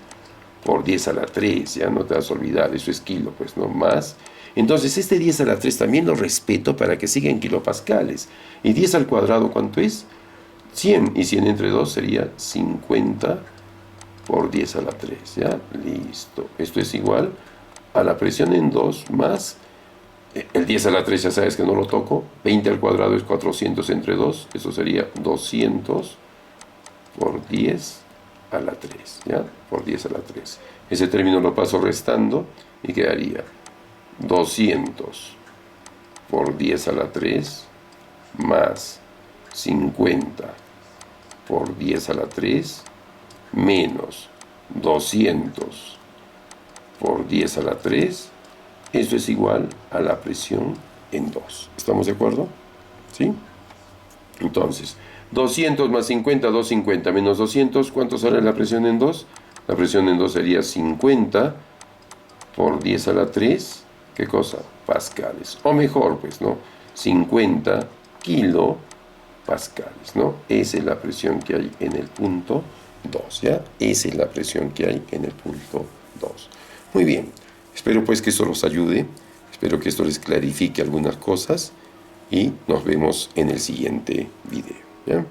por 10 a la 3, ya no te vas a olvidar. Eso es kilo, pues, ¿no? Más. Entonces, este 10 a la 3 también lo respeto para que siga en kilopascales. ¿Y 10 al cuadrado cuánto es? 100. Y 100 entre 2 sería 50 por 10 a la 3, ¿ya? Listo. Esto es igual a la presión en 2 más el 10 a la 3, ya sabes que no lo toco. 20 al cuadrado es 400 entre 2. Eso sería 200 por 10 a la 3, ¿ya? Por 10 a la 3. Ese término lo paso restando y quedaría 200 por 10 a la 3 más 50 por 10 a la 3 menos 200 por 10 a la 3, eso es igual a la presión en 2. ¿Estamos de acuerdo? ¿Sí? Entonces, 200 más 50, 250 menos 200, ¿cuánto sale la presión en 2? La presión en 2 sería 50 por 10 a la 3, ¿qué cosa? Pascales. O mejor, pues, ¿no? 50 kilopascales, ¿no? Esa es la presión que hay en el punto 2, ¿ya? Esa es la presión que hay en el punto 2. Muy bien, espero pues que esto los ayude, espero que esto les clarifique algunas cosas y nos vemos en el siguiente video, ¿ya?